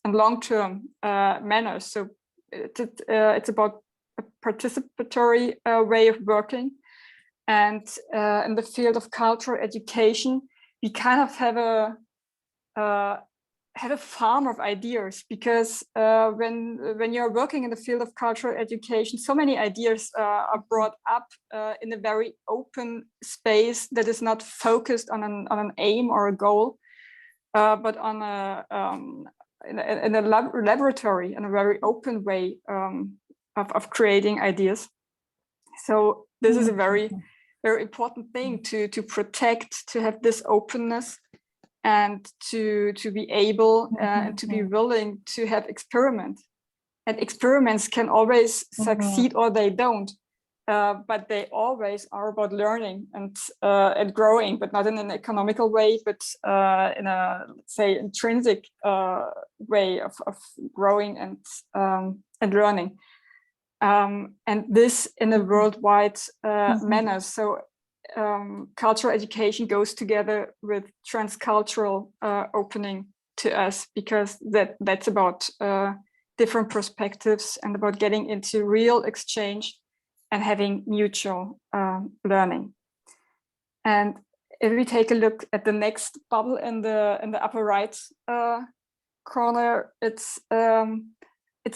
long-term manner. So it's about a participatory way of working. And in the field of cultural education, we kind of have a farm of ideas, because when you're working in the field of cultural education, so many ideas are brought up in a very open space that is not focused on an aim or a goal, but on in a laboratory, in a very open way of creating ideas. So this is a very important thing to protect, to have this openness, and to be able and to be willing to have experiment. And experiments can always succeed or they don't, but they always are about learning and growing, but not in an economical way, but in a, let's say, intrinsic way of growing and learning. And this in a worldwide manner. So cultural education goes together with transcultural opening to us, because that's about different perspectives and about getting into real exchange and having mutual learning. And if we take a look at the next bubble in the upper right corner, it's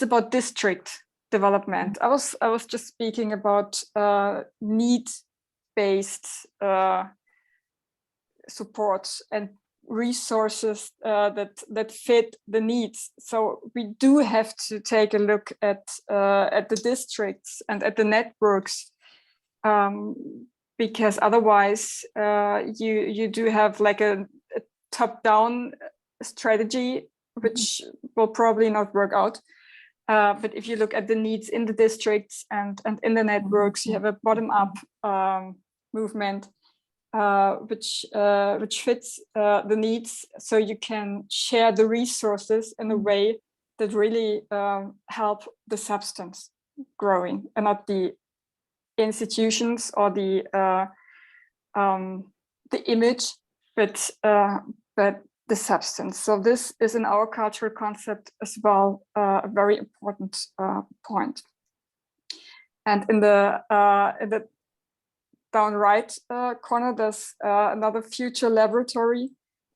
about district development. I was just speaking about need-based support and resources that fit the needs. So we do have to take a look at the districts and at the networks, because otherwise you do have like a top-down strategy, which will probably not work out. But if you look at the needs in the districts and in the networks, you have a bottom-up movement which fits the needs, so you can share the resources in a way that really help the substance growing, and not the institutions or the image, but the substance. So this is in our cultural concept as well a very important point. And in the down right corner, there's another future laboratory,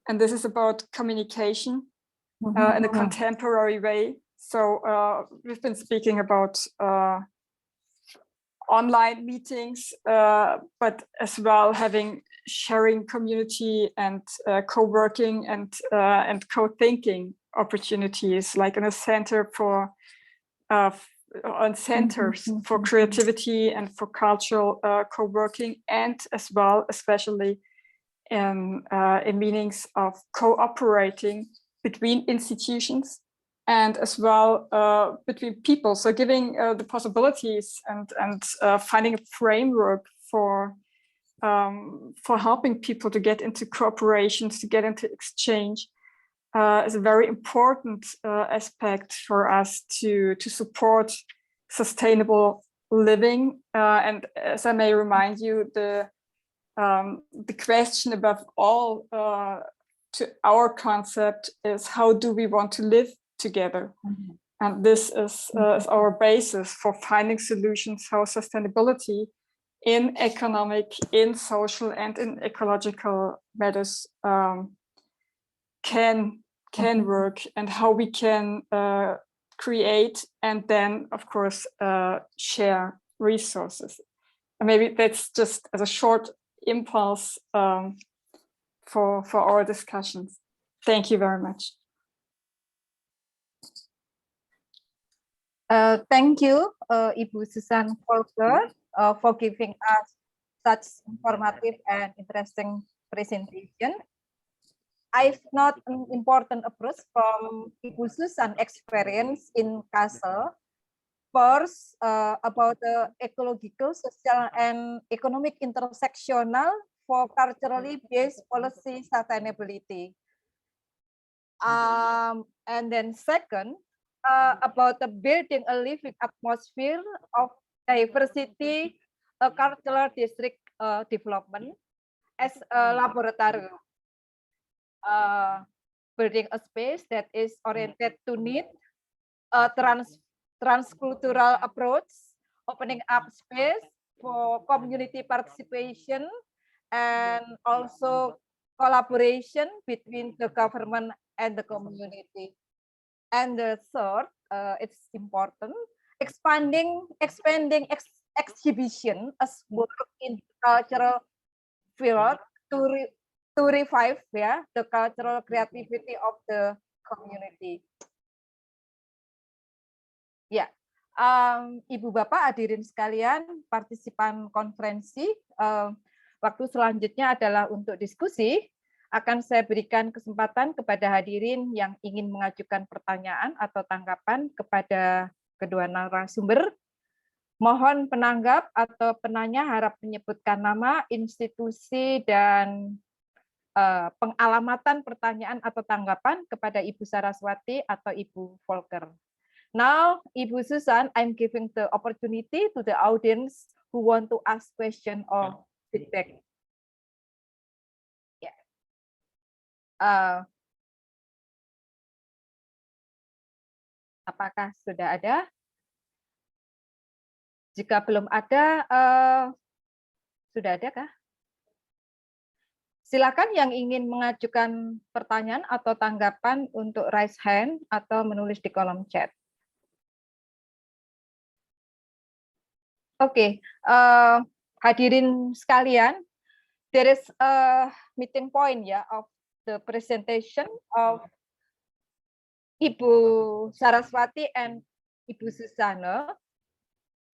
and this is about communication in a contemporary way. So we've been speaking about online meetings, but as well sharing community and co-working and co-thinking opportunities, like in a center for centers for creativity and for cultural co-working, and as well, especially in meanings of cooperating between institutions and as well between people. So giving the possibilities and finding a framework for helping people to get into cooperations, to get into exchange, is a very important aspect for us to support sustainable living. And as I may remind you, the question above all to our concept is, how do we want to live together? And this is our basis for finding solutions how sustainability in economic, in social, and in ecological matters can work, and how we can create and then, of course, share resources. And maybe that's just as a short impulse for our discussions. Thank you very much. Thank you, Ibu Susanne Volker, for giving us such informative and interesting presentation. I've not an important approach from Ibu Susanne experience in Kassel. First, about the ecological, social, and economic intersectional for culturally based policy sustainability. And then second, about the building a living atmosphere of diversity, a cultural district development as a laboratory. Building a space that is oriented to need a transcultural approach, opening up space for community participation and also collaboration between the government and the community. And the third, it's important, expanding exhibition as work in cultural field to revive the cultural creativity of the community. Ya, Ibu Bapak hadirin sekalian, partisipan konferensi, waktu selanjutnya adalah untuk diskusi. Akan saya berikan kesempatan kepada hadirin yang ingin mengajukan pertanyaan atau tanggapan kepada kedua narasumber. Mohon penanggap atau penanya harap menyebutkan nama, institusi, dan pengalamatan pertanyaan atau tanggapan kepada Ibu Saraswati atau Ibu Volker. Now, Ibu Susanne, I'm giving the opportunity to the audience who want to ask question or feedback. Yeah. Apakah sudah ada? Jika belum ada, sudah ada kah? Silakan yang ingin mengajukan pertanyaan atau tanggapan untuk raise hand atau menulis di kolom chat. Oke, hadirin sekalian, there is a meeting point of the presentation of Ibu Saraswati and Ibu Susanne.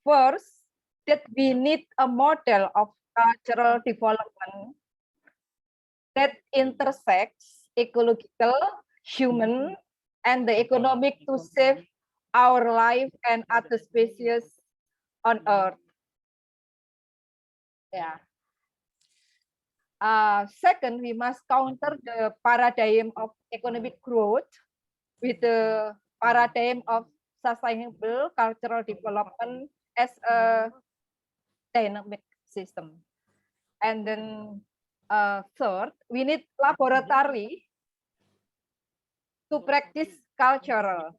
First, that we need a model of cultural development that intersects ecological, human, and the economic to save our life and other species on Earth. Yeah. Second, we must counter the paradigm of economic growth with the paradigm of sustainable cultural development as a dynamic system. And then third, we need laboratory to practice cultural.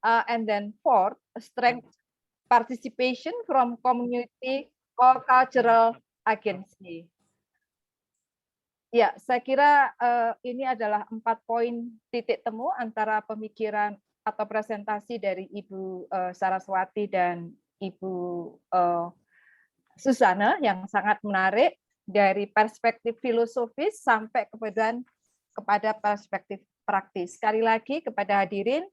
And then fourth, strength participation from community or cultural agency. Ya, saya kira ini adalah 4 poin titik temu antara pemikiran atau presentasi dari Ibu Saraswati dan Ibu Susanne yang sangat menarik dari perspektif filosofis sampai kepada perspektif praktis. Sekali lagi kepada hadirin,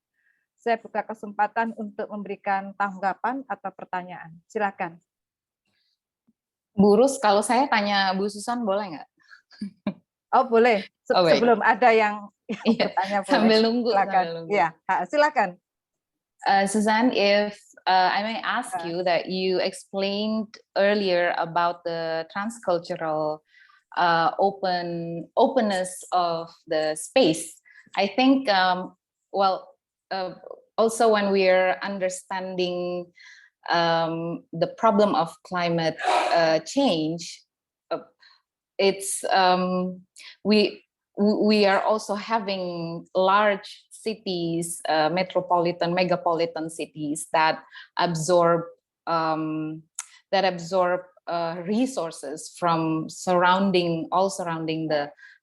saya buka kesempatan untuk memberikan tanggapan atau pertanyaan. Silakan. Bu Rus, kalau saya tanya Bu Susanne boleh nggak? Oh boleh. Sebelum ada yang bertanya boleh. Sambil nunggu. Silakan. Ya, silakan. Susanne, if I may ask you that you explained earlier about the transcultural openness of the space. I think, also when we're understanding the problem of climate change, it's we are also having large cities, megapolitan cities that absorb resources from surrounding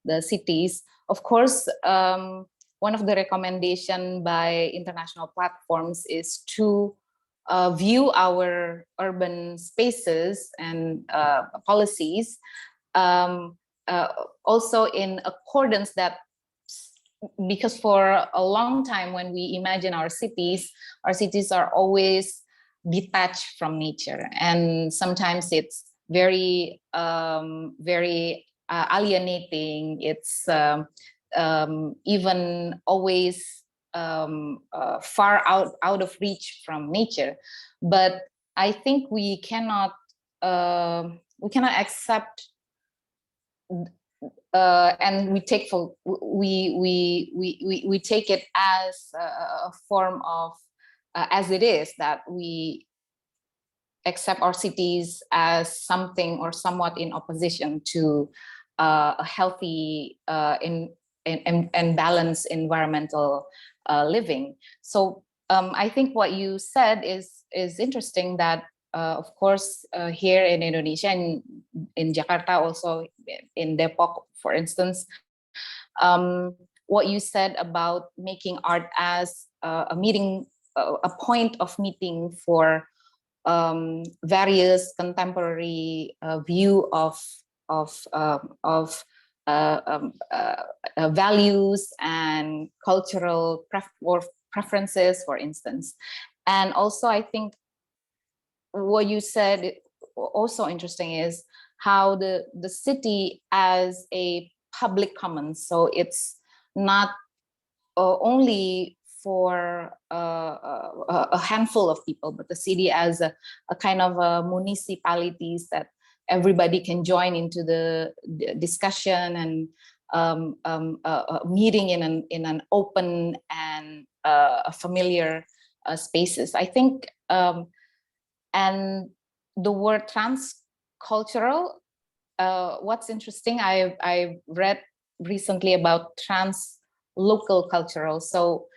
the cities. Of course, one of the recommendation by international platforms is to view our urban spaces and policies also in accordance that because for a long time, when we imagine our cities are always detached from nature, and sometimes it's very alienating. It's even always far out of reach from nature. But I think we cannot accept, and we take it as a form of as it is, that we accept our cities as something or somewhat in opposition to a healthy and balanced environmental living. So I think what you said is interesting, that of course here in Indonesia and in Jakarta, also in Depok, for instance, what you said about making art as a meeting, a point of meeting for various contemporary view of values and cultural preferences, for instance. And also, I think what you said also interesting is how the city as a public commons. So it's not only for a handful of people, but the city as a kind of municipalities that everybody can join into the discussion and meeting in an open and familiar spaces. I think, and the word transcultural, what's interesting, I read recently about translocal cultural. So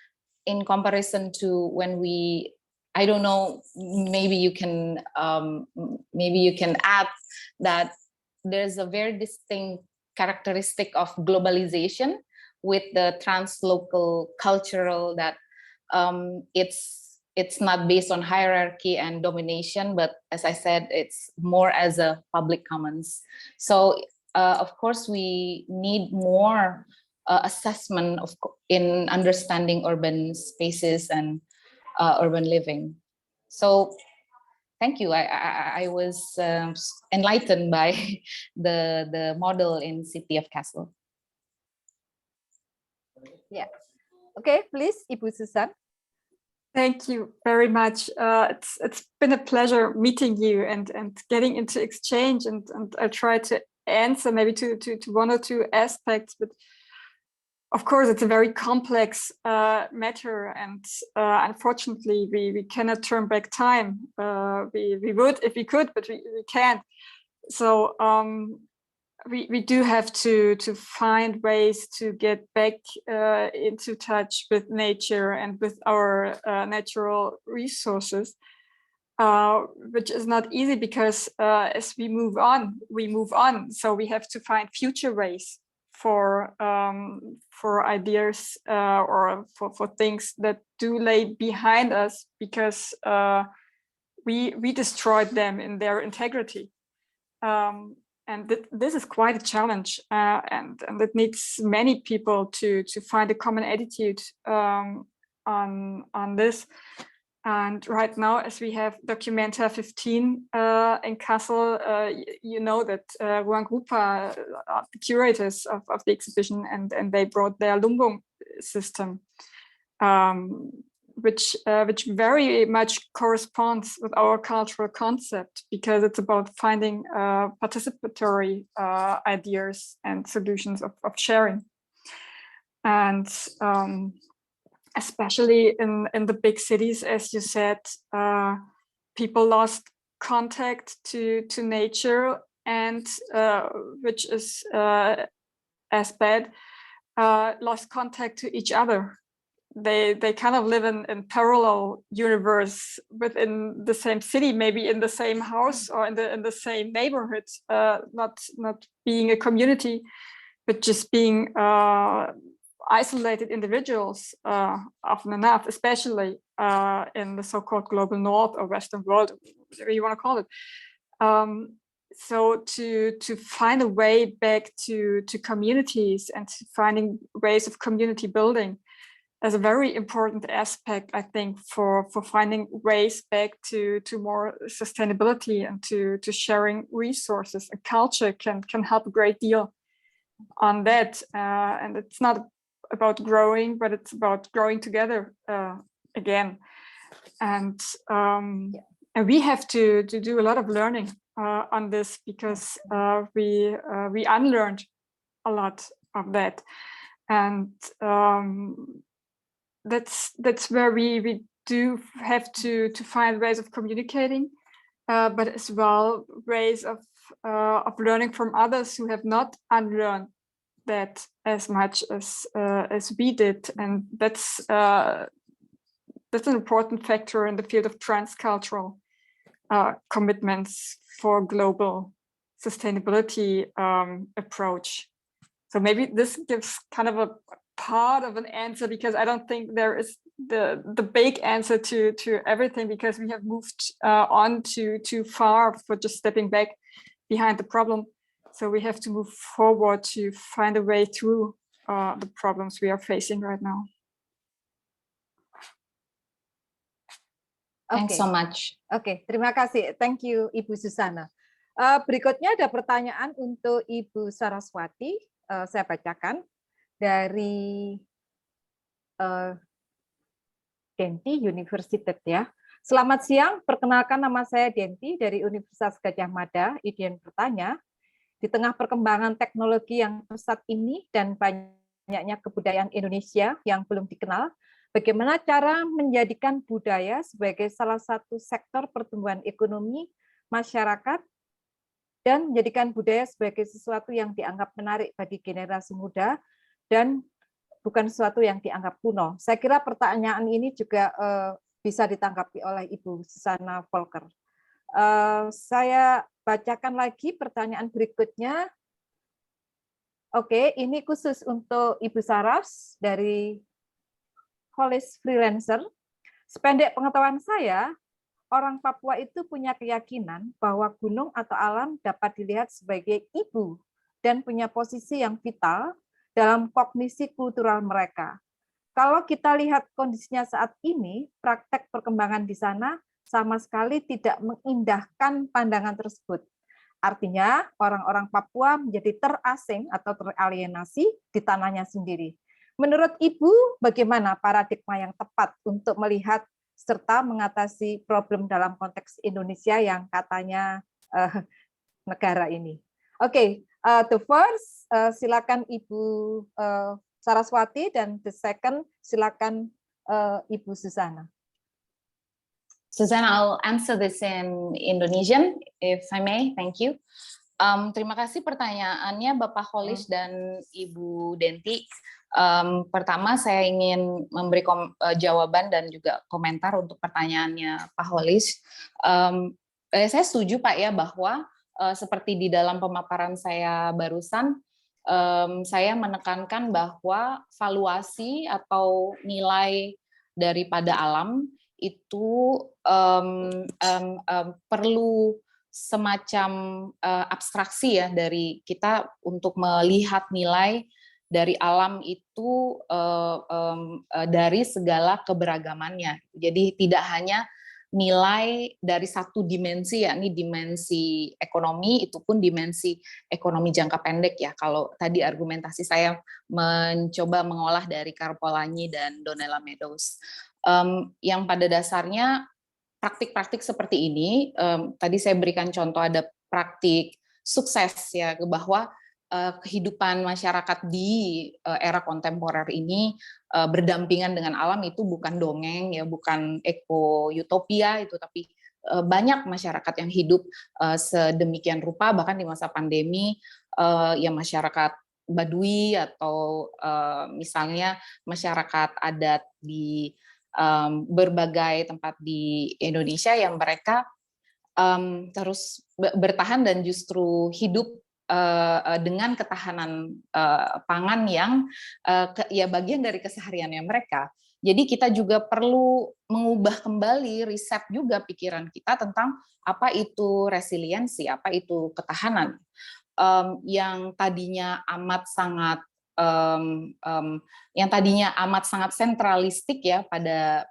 in comparison to when we, I don't know, maybe you can add that there's a very distinct characteristic of globalization with the translocal cultural, that it's not based on hierarchy and domination, but as I said, it's more as a public commons. So of course we need more assessment in understanding urban spaces and urban living. So thank you. I was enlightened by the model in city of Kassel. Yeah. Okay, please, Ibu Susanne. Thank you very much. It's been a pleasure meeting you and getting into exchange, and I try to answer maybe to one or two aspects, but of course it's a very complex matter, and unfortunately we cannot turn back time. We would if we could, but we can't. So we do have to find ways to get back into touch with nature and with our natural resources, which is not easy, because as we move on. So we have to find future ways for ideas or for things that do lay behind us, because we destroyed them in their integrity. And this is quite a challenge, and it needs many people to find a common attitude on this. And right now, as we have Documenta 15 in Kassel, you know that Ruang Rupa are the curators of the exhibition, and they brought their Lumbung system, which very much corresponds with our cultural concept, because it's about finding participatory ideas and solutions of sharing. And especially in the big cities, as you said, people lost contact to nature, and which is as bad, lost contact to each other. They kind of live in parallel universe within the same city, maybe in the same house or in the same neighborhood, not being a community, but just being isolated individuals often enough, especially in the so-called global north or Western world, whatever you want to call it. so to find a way back to communities and to finding ways of community building is a very important aspect, I think, for finding ways back to more sustainability and to sharing resources. And culture can help a great deal on that. And it's not about growing, but it's about growing together again. And we have to do a lot of learning on this, because we unlearned a lot of that. And that's where we do have to find ways of communicating, but as well ways of learning from others who have not unlearned that as much as we did. And that's an important factor in the field of transcultural commitments for global sustainability approach. So maybe this gives kind of a part of an answer, because I don't think there is the big answer to everything, because we have moved on too far for just stepping back behind the problem. So we have to move forward to find a way through the problems we are facing right now. Thanks so much. Oke, terima kasih. Thank you, Ibu Susanne. Berikutnya ada pertanyaan untuk Ibu Saraswati. Saya bacakan dari Denti Universitas ya. Selamat siang, perkenalkan nama saya Denti dari Universitas Gadjah Mada. Izin bertanya, di tengah perkembangan teknologi yang pesat ini dan banyaknya kebudayaan Indonesia yang belum dikenal, bagaimana cara menjadikan budaya sebagai salah satu sektor pertumbuhan ekonomi masyarakat dan menjadikan budaya sebagai sesuatu yang dianggap menarik bagi generasi muda dan bukan sesuatu yang dianggap kuno. Saya kira pertanyaan ini juga bisa ditanggapi oleh Ibu Susanne Volker. Saya bacakan lagi pertanyaan berikutnya. Oke, ini khusus untuk Ibu Saras dari Holis Freelancer. Sependek pengetahuan saya, orang Papua itu punya keyakinan bahwa gunung atau alam dapat dilihat sebagai ibu dan punya posisi yang vital dalam kognisi kultural mereka. Kalau kita lihat kondisinya saat ini, praktek perkembangan di sana sama sekali tidak mengindahkan pandangan tersebut. Artinya, orang-orang Papua menjadi terasing atau teralienasi di tanahnya sendiri. Menurut Ibu, bagaimana paradigma yang tepat untuk melihat serta mengatasi problem dalam konteks Indonesia yang katanya negara ini? Oke, the first, silakan Ibu Saraswati, dan the second, silakan Ibu Susanne. Susanne, I'll answer this in Indonesian, if I may. Thank you. Terima kasih pertanyaannya Bapak Holis dan Ibu Denti. Pertama saya ingin memberi jawaban dan juga komentar untuk pertanyaannya Pak Holis. Saya setuju Pak ya bahwa seperti di dalam pemaparan saya barusan, saya menekankan bahwa valuasi atau nilai daripada alam itu perlu semacam abstraksi ya dari kita untuk melihat nilai dari alam itu dari segala keberagamannya. Jadi tidak hanya nilai dari satu dimensi, yakni dimensi ekonomi, itu pun dimensi ekonomi jangka pendek ya. Kalau tadi argumentasi saya mencoba mengolah dari Karpolanyi dan Donella Meadows. Yang pada dasarnya praktik-praktik seperti ini, tadi saya berikan contoh ada praktik sukses ya, bahwa kehidupan masyarakat di era kontemporer ini berdampingan dengan alam itu bukan dongeng ya, bukan eko-utopia itu, tapi banyak masyarakat yang hidup sedemikian rupa, bahkan di masa pandemi ya masyarakat Badui atau misalnya masyarakat adat di berbagai tempat di Indonesia yang mereka terus bertahan dan justru hidup dengan ketahanan pangan yang ya bagian dari kesehariannya mereka. Jadi kita juga perlu mengubah kembali riset juga pikiran kita tentang apa itu resiliensi, apa itu ketahanan. Yang tadinya amat sangat sentralistik ya, pada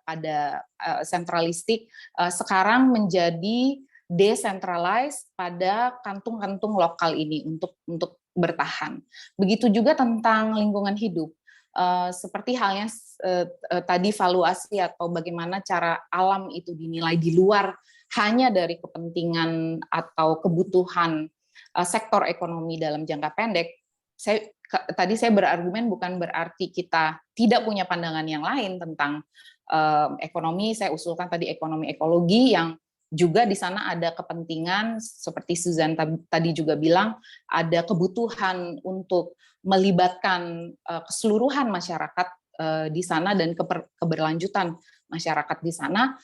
sentralistik, sekarang menjadi decentralized pada kantung-kantung lokal ini untuk bertahan. Begitu juga tentang lingkungan hidup. Seperti halnya tadi valuasi atau bagaimana cara alam itu dinilai di luar hanya dari kepentingan atau kebutuhan sektor ekonomi dalam jangka pendek. Tadi saya berargumen bukan berarti kita tidak punya pandangan yang lain tentang ekonomi. Saya usulkan tadi ekonomi ekologi yang juga di sana ada kepentingan seperti Susanne tadi juga bilang, ada kebutuhan untuk melibatkan keseluruhan masyarakat di sana dan keberlanjutan masyarakat di sana,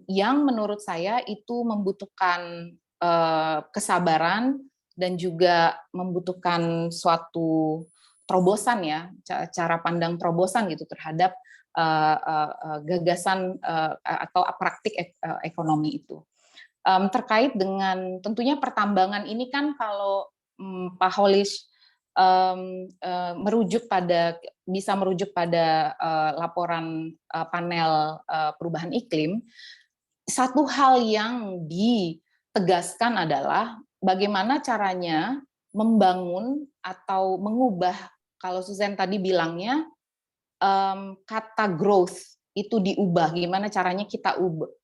yang menurut saya itu membutuhkan kesabaran dan juga membutuhkan suatu terobosan ya, cara pandang terobosan gitu terhadap gagasan atau praktik ekonomi itu. Terkait dengan tentunya pertambangan ini kan kalau Pak Holish bisa merujuk pada laporan panel perubahan iklim, satu hal yang ditegaskan adalah bagaimana caranya membangun atau mengubah, kalau Susanne tadi bilangnya kata growth itu diubah, gimana caranya kita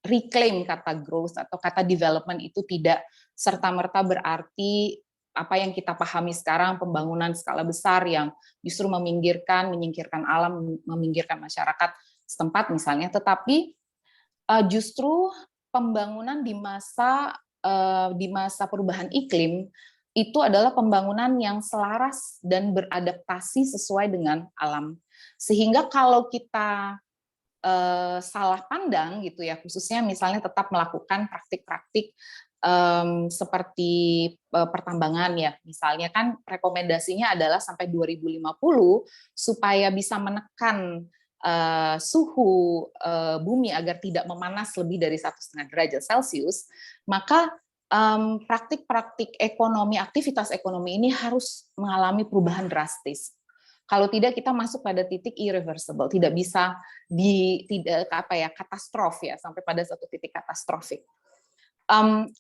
reclaim kata growth atau kata development itu tidak serta-merta berarti apa yang kita pahami sekarang, pembangunan skala besar yang justru menyingkirkan alam, meminggirkan masyarakat setempat misalnya, tetapi justru pembangunan di masa perubahan iklim itu adalah pembangunan yang selaras dan beradaptasi sesuai dengan alam. Sehingga kalau kita salah pandang gitu ya, khususnya misalnya tetap melakukan praktik-praktik seperti pertambangan ya, misalnya kan rekomendasinya adalah sampai 2050 supaya bisa menekan suhu bumi agar tidak memanas lebih dari 1,5 derajat Celcius, maka praktik-praktik ekonomi, aktivitas ekonomi ini harus mengalami perubahan drastis. Kalau tidak kita masuk pada titik irreversible, tidak bisa katastrof ya, sampai pada satu titik katastrofik.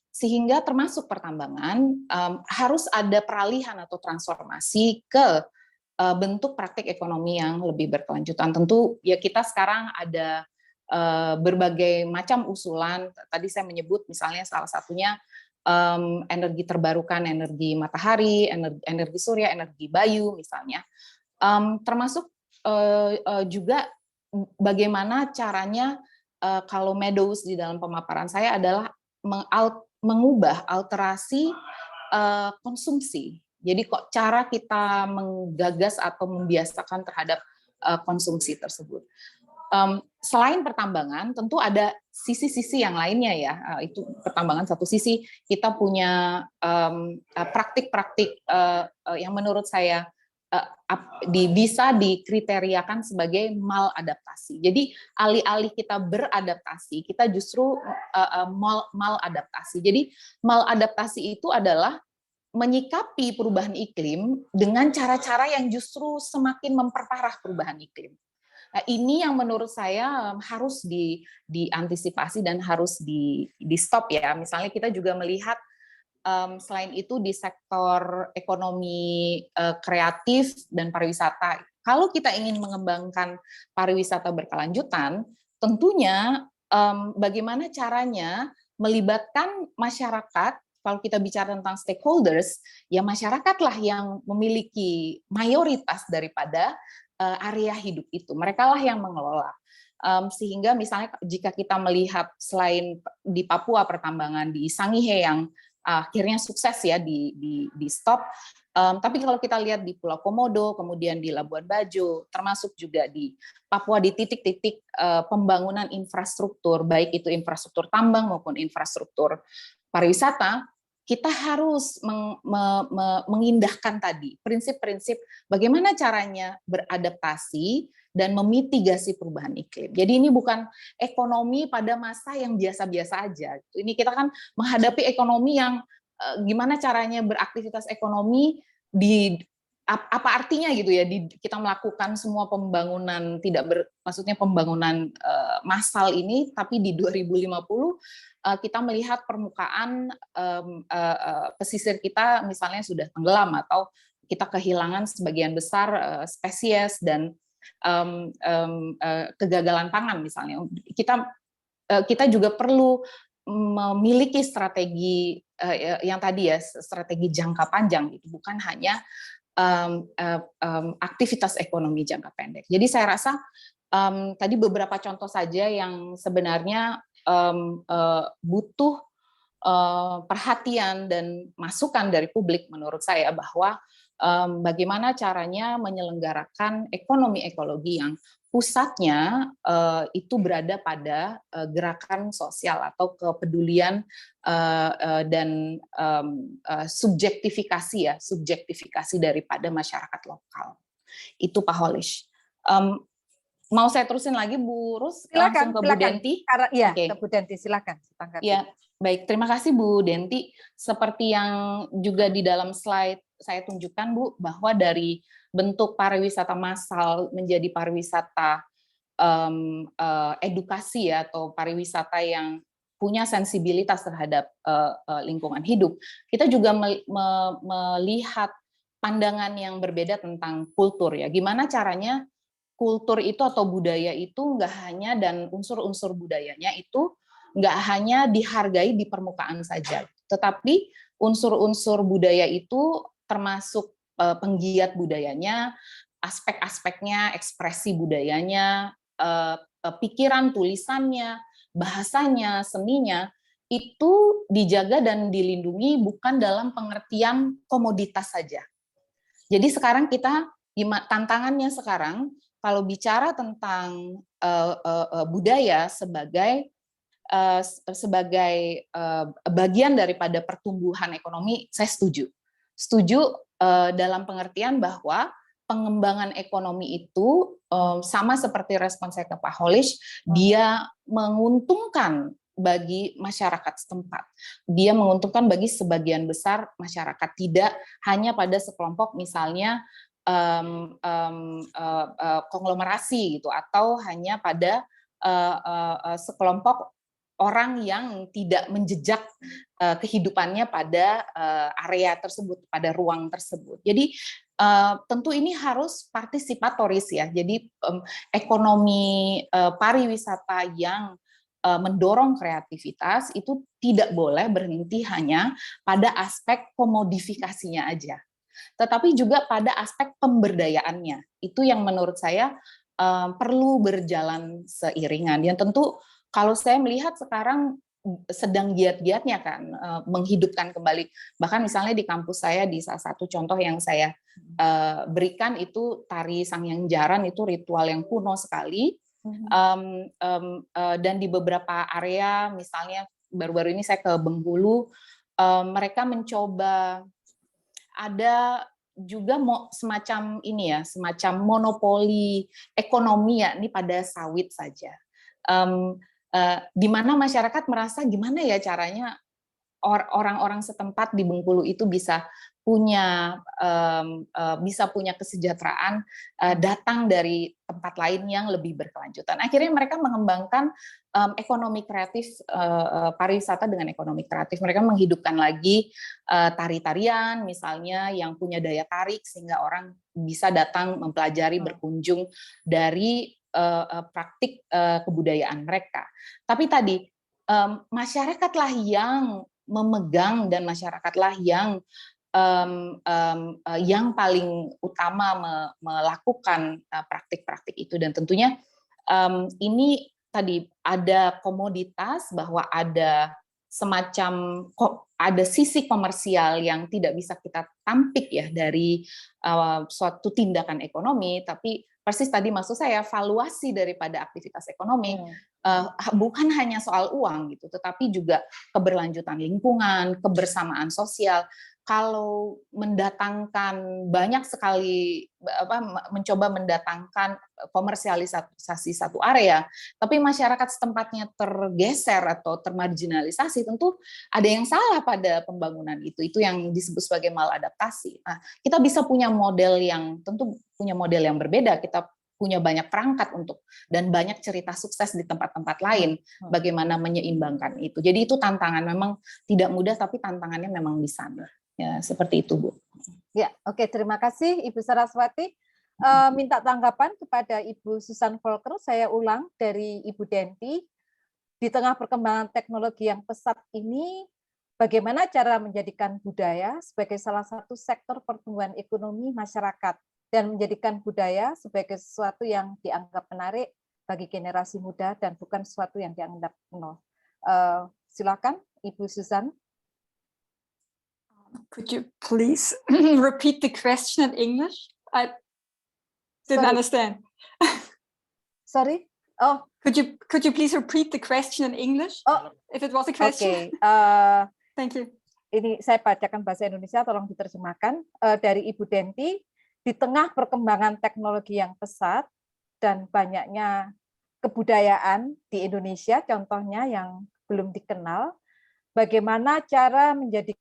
Sehingga termasuk pertambangan harus ada peralihan atau transformasi ke bentuk praktik ekonomi yang lebih berkelanjutan. Tentu ya kita sekarang ada berbagai macam usulan. Tadi saya menyebut misalnya salah satunya energi terbarukan, energi matahari, energi surya, energi bayu misalnya. Termasuk juga bagaimana caranya kalau Meadows di dalam pemaparan saya adalah mengubah alterasi konsumsi. Jadi kok cara kita menggagas atau membiasakan terhadap konsumsi tersebut. Selain pertambangan, tentu ada sisi-sisi yang lainnya ya. Itu pertambangan satu sisi, kita punya praktik-praktik yang menurut saya bisa dikriteriakan sebagai maladaptasi. Jadi alih-alih kita beradaptasi, kita justru maladaptasi. Jadi maladaptasi itu adalah menyikapi perubahan iklim dengan cara-cara yang justru semakin memperparah perubahan iklim. Nah, ini yang menurut saya harus diantisipasi dan harus di stop ya. Misalnya kita juga melihat selain itu di sektor ekonomi kreatif dan pariwisata, kalau kita ingin mengembangkan pariwisata berkelanjutan, tentunya bagaimana caranya melibatkan masyarakat. Kalau kita bicara tentang stakeholders, ya masyarakatlah yang memiliki mayoritas daripada area hidup itu. Mereka lah yang mengelola. Sehingga misalnya jika kita melihat selain di Papua pertambangan di Sangihe yang akhirnya sukses ya di stop, tapi kalau kita lihat di Pulau Komodo, kemudian di Labuan Bajo, termasuk juga di Papua di titik-titik pembangunan infrastruktur, baik itu infrastruktur tambang maupun infrastruktur pariwisata, kita harus mengindahkan tadi prinsip-prinsip bagaimana caranya beradaptasi dan memitigasi perubahan iklim. Jadi ini bukan ekonomi pada masa yang biasa-biasa aja. Ini kita kan menghadapi ekonomi yang gimana caranya beraktivitas ekonomi di apa artinya gitu ya kita melakukan semua pembangunan maksudnya pembangunan massal ini, tapi di 2050 kita melihat permukaan pesisir kita misalnya sudah tenggelam atau kita kehilangan sebagian besar spesies dan kegagalan pangan misalnya. Kita juga perlu memiliki strategi yang tadi ya, strategi jangka panjang itu bukan hanya aktivitas ekonomi jangka pendek. Jadi saya rasa tadi beberapa contoh saja yang sebenarnya butuh perhatian dan masukan dari publik menurut saya bahwa bagaimana caranya menyelenggarakan ekonomi ekologi yang pusatnya itu berada pada gerakan sosial atau kepedulian dan subjektifikasi daripada masyarakat lokal. Itu Pak Holish. Mau saya terusin lagi Bu Rus? Silakan, langsung ke Bu Denti. Ya, okay. ke Bu Denti, silakan. Ya, baik. Terima kasih Bu Denti. Seperti yang juga di dalam slide saya tunjukkan Bu, bahwa dari bentuk pariwisata massal menjadi pariwisata edukasi ya, atau pariwisata yang punya sensibilitas terhadap lingkungan hidup. Kita juga melihat pandangan yang berbeda tentang kultur ya. Gimana caranya kultur itu atau budaya itu nggak hanya, dan unsur-unsur budayanya itu nggak hanya dihargai di permukaan saja, tetapi unsur-unsur budaya itu termasuk penggiat budayanya, aspek-aspeknya, ekspresi budayanya, pikiran, tulisannya, bahasanya, seninya, itu dijaga dan dilindungi bukan dalam pengertian komoditas saja. Jadi sekarang tantangannya sekarang, kalau bicara tentang budaya sebagai bagian daripada pertumbuhan ekonomi, saya setuju dalam pengertian bahwa pengembangan ekonomi itu sama seperti respon saya ke Pak Holish, dia menguntungkan bagi masyarakat setempat, dia menguntungkan bagi sebagian besar masyarakat, tidak hanya pada sekelompok misalnya konglomerasi gitu, atau hanya pada sekelompok orang yang tidak menjejak kehidupannya pada area tersebut, pada ruang tersebut. Jadi tentu ini harus partisipatoris ya. Jadi ekonomi pariwisata yang mendorong kreativitas itu tidak boleh berhenti hanya pada aspek komodifikasinya aja, tetapi juga pada aspek pemberdayaannya. Itu yang menurut saya perlu berjalan seiringan. Yang tentu kalau saya melihat sekarang sedang giat-giatnya kan menghidupkan kembali. Bahkan misalnya di kampus saya, di salah satu contoh yang saya berikan itu tari Sangyang Jaran, itu ritual yang kuno sekali. Dan di beberapa area, misalnya baru-baru ini saya ke Bengkulu, mereka mencoba, ada juga semacam ini ya, semacam monopoli ekonomi ya, ini pada sawit saja. Di mana masyarakat merasa gimana ya caranya orang-orang setempat di Bengkulu itu bisa punya kesejahteraan datang dari tempat lain yang lebih berkelanjutan. Akhirnya mereka mengembangkan ekonomi kreatif, pariwisata dengan ekonomi kreatif. Mereka menghidupkan lagi tari-tarian misalnya yang punya daya tarik sehingga orang bisa datang mempelajari, berkunjung dari praktik kebudayaan mereka. Tapi tadi masyarakatlah yang memegang dan masyarakatlah yang paling utama melakukan praktik-praktik itu, dan tentunya ini tadi ada komoditas, bahwa ada semacam sisi komersial yang tidak bisa kita tampik ya dari suatu tindakan ekonomi, tapi persis tadi maksud saya valuasi daripada aktivitas ekonomi bukan hanya soal uang gitu, tetapi juga keberlanjutan lingkungan, kebersamaan sosial. Kalau mendatangkan banyak sekali mencoba mendatangkan komersialisasi satu area, tapi masyarakat setempatnya tergeser atau termarginalisasi, tentu ada yang salah pada pembangunan itu. Itu yang disebut sebagai maladaptasi. Nah, kita bisa punya model yang tentu punya model yang berbeda. Kita punya banyak perangkat dan banyak cerita sukses di tempat-tempat lain bagaimana menyeimbangkan itu. Jadi itu tantangan, memang tidak mudah, tapi tantangannya memang di sana. Ya, seperti itu, Bu. Ya, oke, terima kasih Ibu Saraswati. Minta tanggapan kepada Ibu Susanne Volker. Saya ulang dari Ibu Denti. Di tengah perkembangan teknologi yang pesat ini, bagaimana cara menjadikan budaya sebagai salah satu sektor pertumbuhan ekonomi masyarakat dan menjadikan budaya sebagai sesuatu yang dianggap menarik bagi generasi muda dan bukan sesuatu yang dianggap nol. Silakan, Ibu Susanne. Could you please repeat the question in English? I didn't understand. Sorry? Oh, could you please repeat the question in English? Oh, if it was a question. Okay. Thank you. Ini saya bacakan bahasa Indonesia, tolong diterjemahkan. Dari Ibu Denti, di tengah perkembangan teknologi yang pesat dan banyaknya kebudayaan di Indonesia, contohnya yang belum dikenal, bagaimana cara menjadikan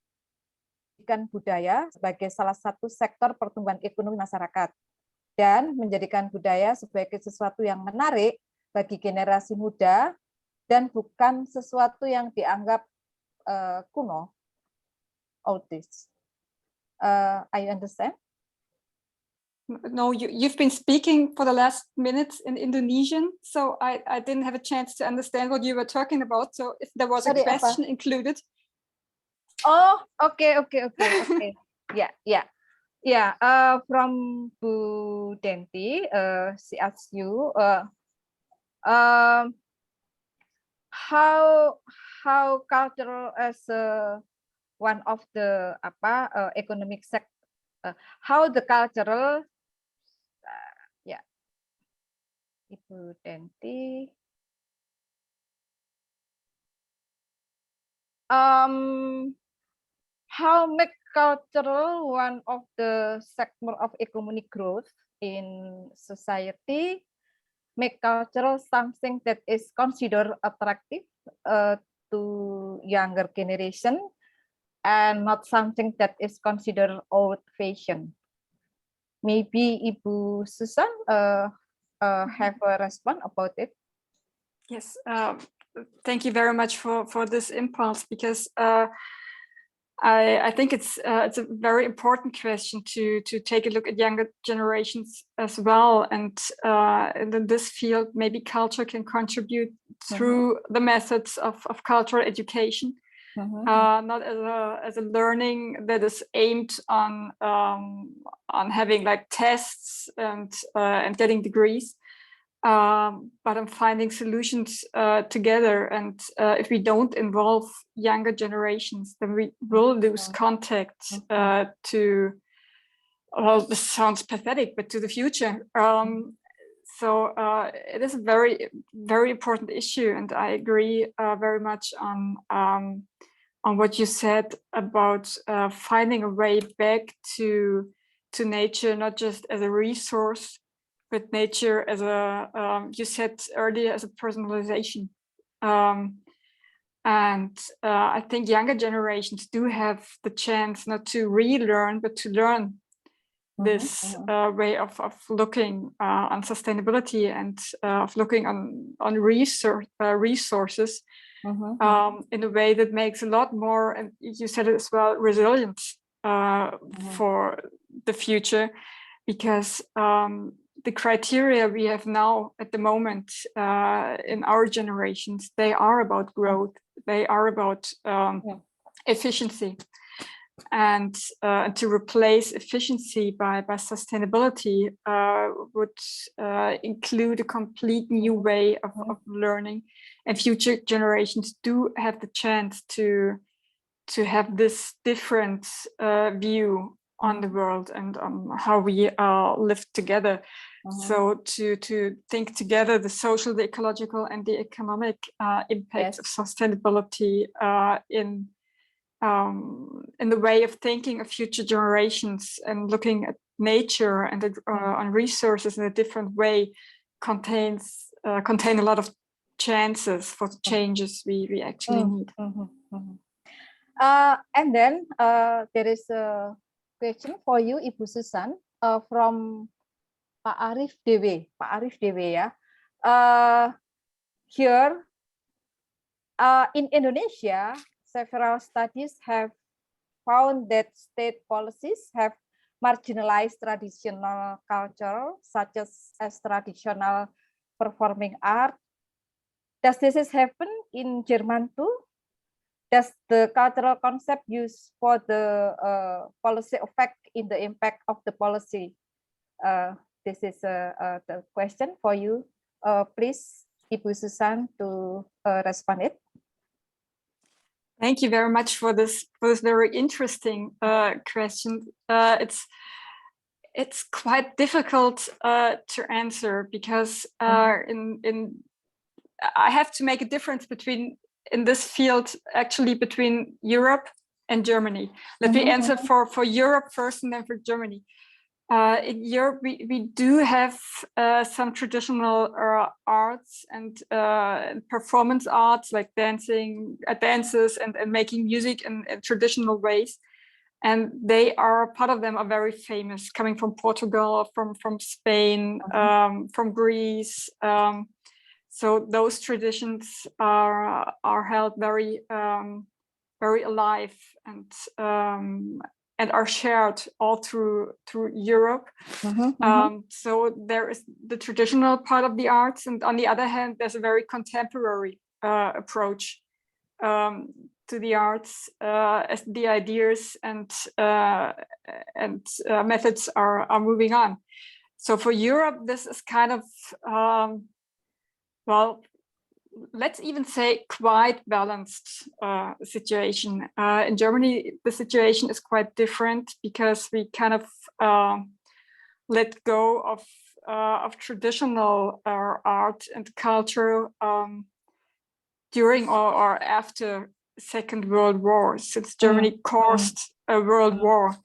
budaya sebagai salah satu sektor pertumbuhan ekonomi masyarakat dan menjadikan budaya sebagai sesuatu yang menarik bagi generasi muda dan bukan sesuatu yang dianggap kuno. All this. I understand? No, you've been speaking for the last minutes in Indonesian, so I didn't have a chance to understand what you were talking about. So if there was a question included. Oh, okay. Yeah. From Bu Denti, she asked you how cultural as one of the economic sector, how the cultural, Ibu Denti. How make cultural one of the sector of economic growth in society, make cultural something that is considered attractive to younger generation and not something that is considered old-fashioned. Maybe Ibu Susanne have a response about it. Yes, thank you very much for this impulse, because I think it's a very important question to take a look at younger generations as well, and in this field maybe culture can contribute through the methods of cultural education, not as a learning that is aimed on having like tests and getting degrees, but I'm finding solutions together. And if we don't involve younger generations, then we will lose contact to, well, this sounds pathetic, but to the future. So it is a very, very important issue, and I agree very much on what you said about finding a way back to nature, not just as a resource, but nature as a, you said earlier, as a personalization. And I think younger generations do have the chance not to relearn, but to learn this way of looking on sustainability and of looking on resources in a way that makes a lot more, and you said it as well, resilience for the future, because the criteria we have now at the moment in our generations, they are about growth, they are about efficiency. And to replace efficiency by sustainability would include a complete new way of learning. And future generations do have the chance to have this different view on the world and on how we live together. So to think together the social, the ecological, and the economic impact of sustainability in the way of thinking of future generations and looking at nature and on resources in a different way contain a lot of chances for the changes we actually need. And then there is a question for you, Ibu Susanne, from Pak Arif Dewe. Pak Arif Dewe, ya. Here in Indonesia, several studies have found that state policies have marginalized traditional culture, such as traditional performing art. Does this happen in German too? Does the cultural concept used for the policy affect in the impact of the policy? This is the question for you. Please, Ibu Susanne, to respond it. Thank you very much for this very interesting question. It's quite difficult to answer because I have to make a difference in this field actually between Europe and Germany. Let me answer for Europe first and then for Germany. In Europe, we do have some traditional arts and performance arts like dances and making music in traditional ways. And part of them are very famous, coming from Portugal, from Spain, from Greece. So those traditions are held very alive and are shared all through Europe. So there is the traditional part of the arts, and on the other hand, there's a very contemporary approach to the arts as the ideas and methods are moving on. So for Europe, this is kind of well, let's even say quite balanced situation. In Germany, the situation is quite different because we kind of let go of traditional art and culture during or after Second World War, since Germany caused a world war,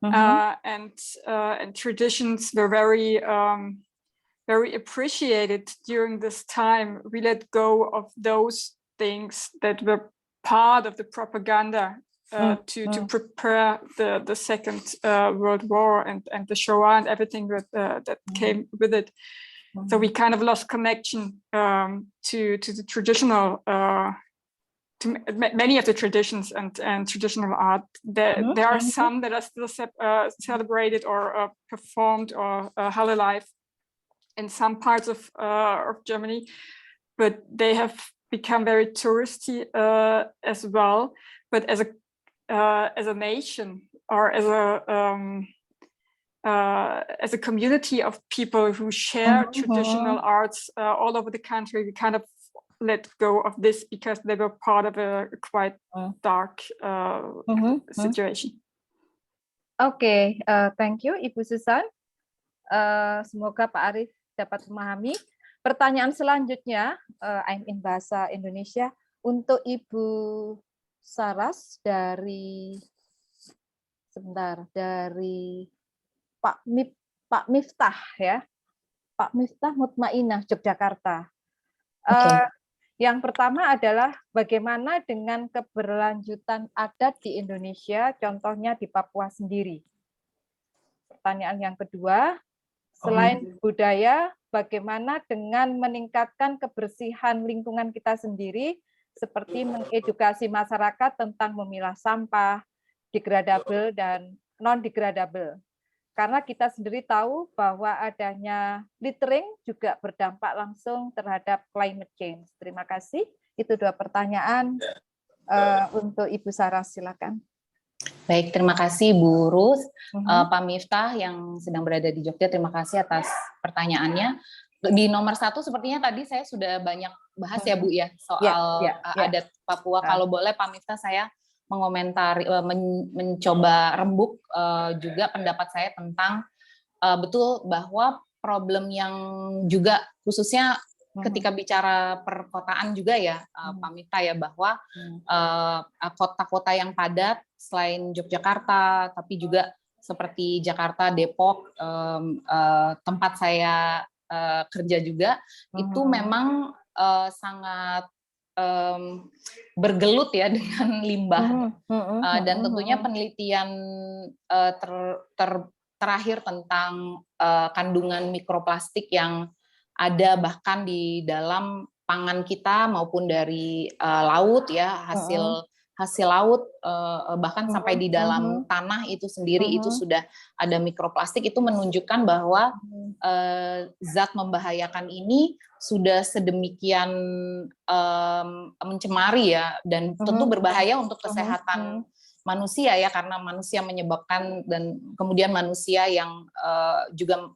and traditions were very appreciated during this time. We let go of those things that were part of the propaganda to prepare the Second World War and the Shoah and everything that came with it. So we kind of lost connection to the traditional, to many of the traditions and traditional art. There are some that are still celebrated or performed or held alive in some parts of Germany, but they have become very touristy as well. But as a nation or as a community of people who share traditional arts all over the country, we kind of let go of this because they were part of a quite dark situation. Okay, thank you, Ibu Susanne. Semoga Pak Arif dapat memahami. Pertanyaan selanjutnya, in bahasa Indonesia, untuk Ibu Saras dari Pak Miftah, ya, Pak Miftah Mutmainah, Yogyakarta. Yang pertama adalah bagaimana dengan keberlanjutan adat di Indonesia, contohnya di Papua sendiri. Pertanyaan yang kedua, selain budaya, bagaimana dengan meningkatkan kebersihan lingkungan kita sendiri, seperti mengedukasi masyarakat tentang memilah sampah, degradable dan non-degradable. Karena kita sendiri tahu bahwa adanya littering juga berdampak langsung terhadap climate change. Terima kasih. Itu dua pertanyaan untuk Ibu Saras, silakan. Baik, terima kasih Bu Ruth. Pak Miftah yang sedang berada di Jogja, terima kasih atas pertanyaannya. Di nomor 1 sepertinya tadi saya sudah banyak bahas ya Bu ya, soal adat Papua. Kalau boleh Pak Miftah, saya mengomentari, mencoba rembuk juga pendapat saya tentang betul bahwa problem yang juga khususnya ketika bicara perkotaan juga ya, Pak Mifta ya, bahwa kota-kota yang padat selain Yogyakarta, tapi juga seperti Jakarta, Depok, tempat saya kerja juga, itu memang sangat bergelut ya dengan limbah. Dan tentunya penelitian terakhir tentang kandungan mikroplastik yang ada bahkan di dalam pangan kita maupun dari laut ya, hasil laut bahkan sampai di dalam tanah itu sendiri itu sudah ada mikroplastik. Itu menunjukkan bahwa zat membahayakan ini sudah sedemikian mencemari ya, dan tentu berbahaya untuk kesehatan manusia ya, karena manusia menyebabkan dan kemudian manusia yang juga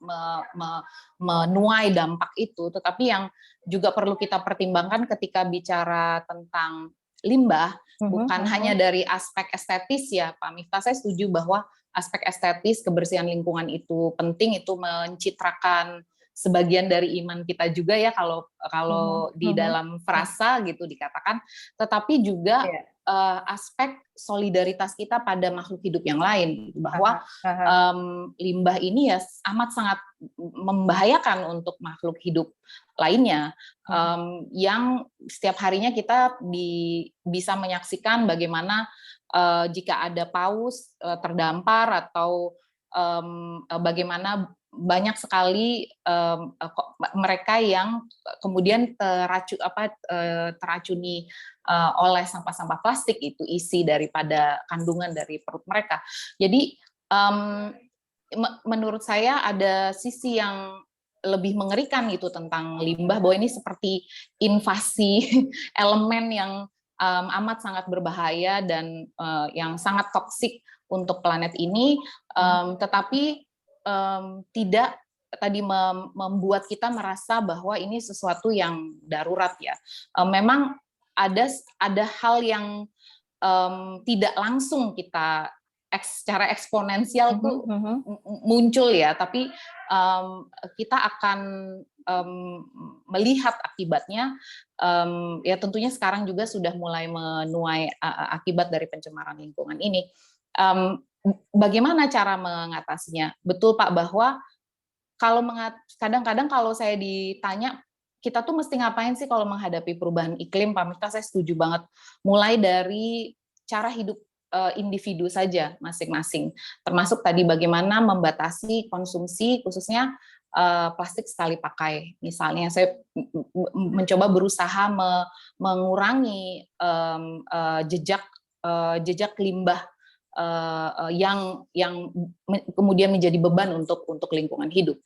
menuai dampak itu. Tetapi yang juga perlu kita pertimbangkan ketika bicara tentang limbah, bukan hanya dari aspek estetis ya Pak Mifta, saya setuju bahwa aspek estetis kebersihan lingkungan itu penting, itu mencitrakan sebagian dari iman kita juga ya, kalau di dalam frasa gitu dikatakan, tetapi juga aspek solidaritas kita pada makhluk hidup yang lain, bahwa limbah ini ya amat sangat membahayakan untuk makhluk hidup lainnya, yang setiap harinya kita bisa menyaksikan bagaimana jika ada paus terdampar atau bagaimana banyak sekali mereka yang kemudian teracuni oleh sampah-sampah plastik, itu isi daripada kandungan dari perut mereka. Jadi menurut saya ada sisi yang lebih mengerikan itu tentang limbah, bahwa ini seperti invasi elemen yang amat sangat berbahaya dan yang sangat toksik untuk planet ini, tetapi tidak tadi membuat kita merasa bahwa ini sesuatu yang darurat ya. Memang ada hal yang tidak langsung kita secara eksponensial tuh muncul ya, tapi kita akan melihat akibatnya. Ya tentunya sekarang juga sudah mulai menuai akibat dari pencemaran lingkungan ini. Bagaimana cara mengatasinya? Betul Pak, bahwa kadang-kadang kalau saya ditanya, kita tuh mesti ngapain sih kalau menghadapi perubahan iklim, Pak Mifta, saya setuju banget. Mulai dari cara hidup individu saja masing-masing, termasuk tadi bagaimana membatasi konsumsi, khususnya plastik sekali pakai. Misalnya saya mencoba berusaha mengurangi jejak limbah yang kemudian menjadi beban untuk lingkungan hidup,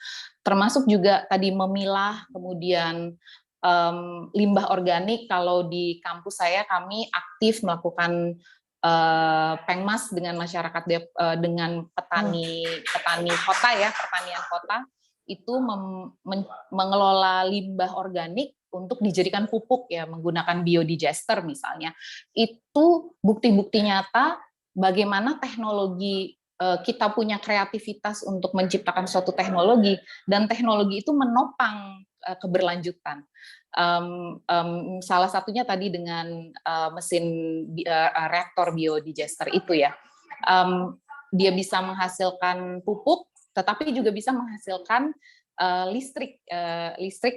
termasuk juga tadi memilah, kemudian limbah organik. Kalau di kampus saya, kami aktif melakukan pengmas dengan masyarakat, dengan petani kota ya, pertanian kota itu mengelola limbah organik untuk dijadikan pupuk ya, menggunakan biodigester misalnya. Itu bukti-bukti nyata bagaimana teknologi, kita punya kreativitas untuk menciptakan suatu teknologi, dan teknologi itu menopang keberlanjutan. Salah satunya tadi dengan mesin reaktor biodigester itu ya, dia bisa menghasilkan pupuk, tetapi juga bisa menghasilkan listrik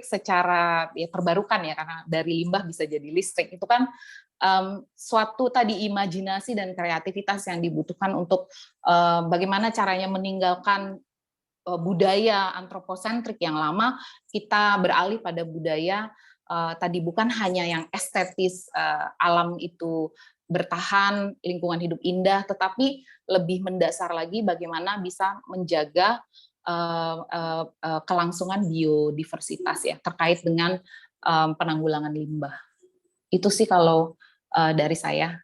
secara ya terbarukan ya, karena dari limbah bisa jadi listrik. Itu kan suatu tadi imajinasi dan kreativitas yang dibutuhkan untuk bagaimana caranya meninggalkan budaya antroposentrik yang lama, kita beralih pada budaya tadi bukan hanya yang estetis, alam itu bertahan, lingkungan hidup indah, tetapi lebih mendasar lagi bagaimana bisa menjaga kelangsungan biodiversitas ya, terkait dengan penanggulangan limbah. Itu sih kalau dari saya.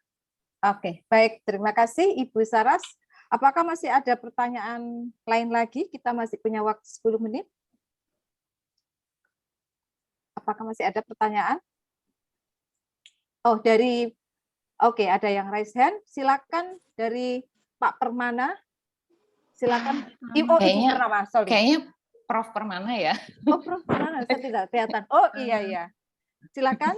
Oke, baik. Terima kasih Ibu Saras. Apakah masih ada pertanyaan lain lagi? Kita masih punya waktu 10 menit. Apakah masih ada pertanyaan? Oh, oke, ada yang raise hand. Silakan dari Pak Permana. Silakan. Ibu Permana, sorry. Kayaknya Prof Permana ya. Oh, Prof Permana, saya tidak kelihatan. Oh iya. Silakan.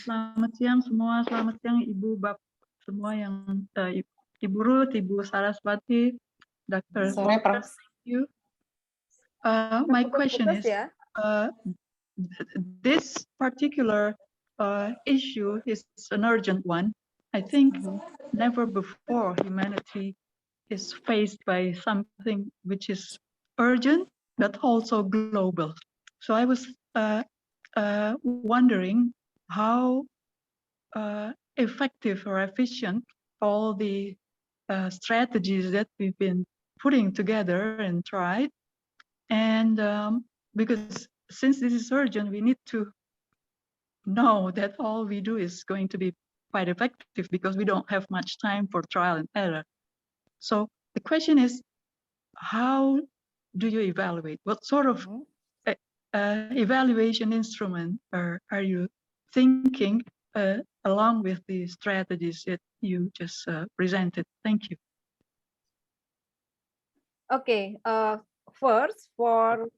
Selamat siang semua, selamat siang Ibu, Bapak semua yang Ibu Ruth, Ibu Saraswati, Dr. Sore, Volker, Prof. thank you. My question is, this particular issue is an urgent one. I think never before humanity is faced by something which is urgent but also global. So I was wondering how effective or efficient all the strategies that we've been putting together and tried. And because since this is urgent, we need to know that all we do is going to be quite effective because we don't have much time for trial and error. So the question is, how do you evaluate? What sort of evaluation instrument are you thinking along with the strategies that you just presented? Thank you. Okay, first for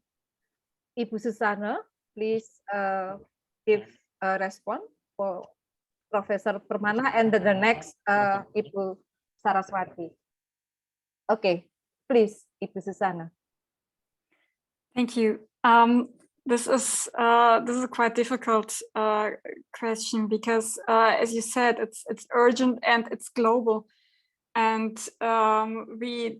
Ibu Susanne, please give a response for Professor Permana, and then the next Ibu Saraswati. Okay, please, Ibu Susanne. Thank you. This is a quite difficult question because, as you said, it's urgent and it's global. And we,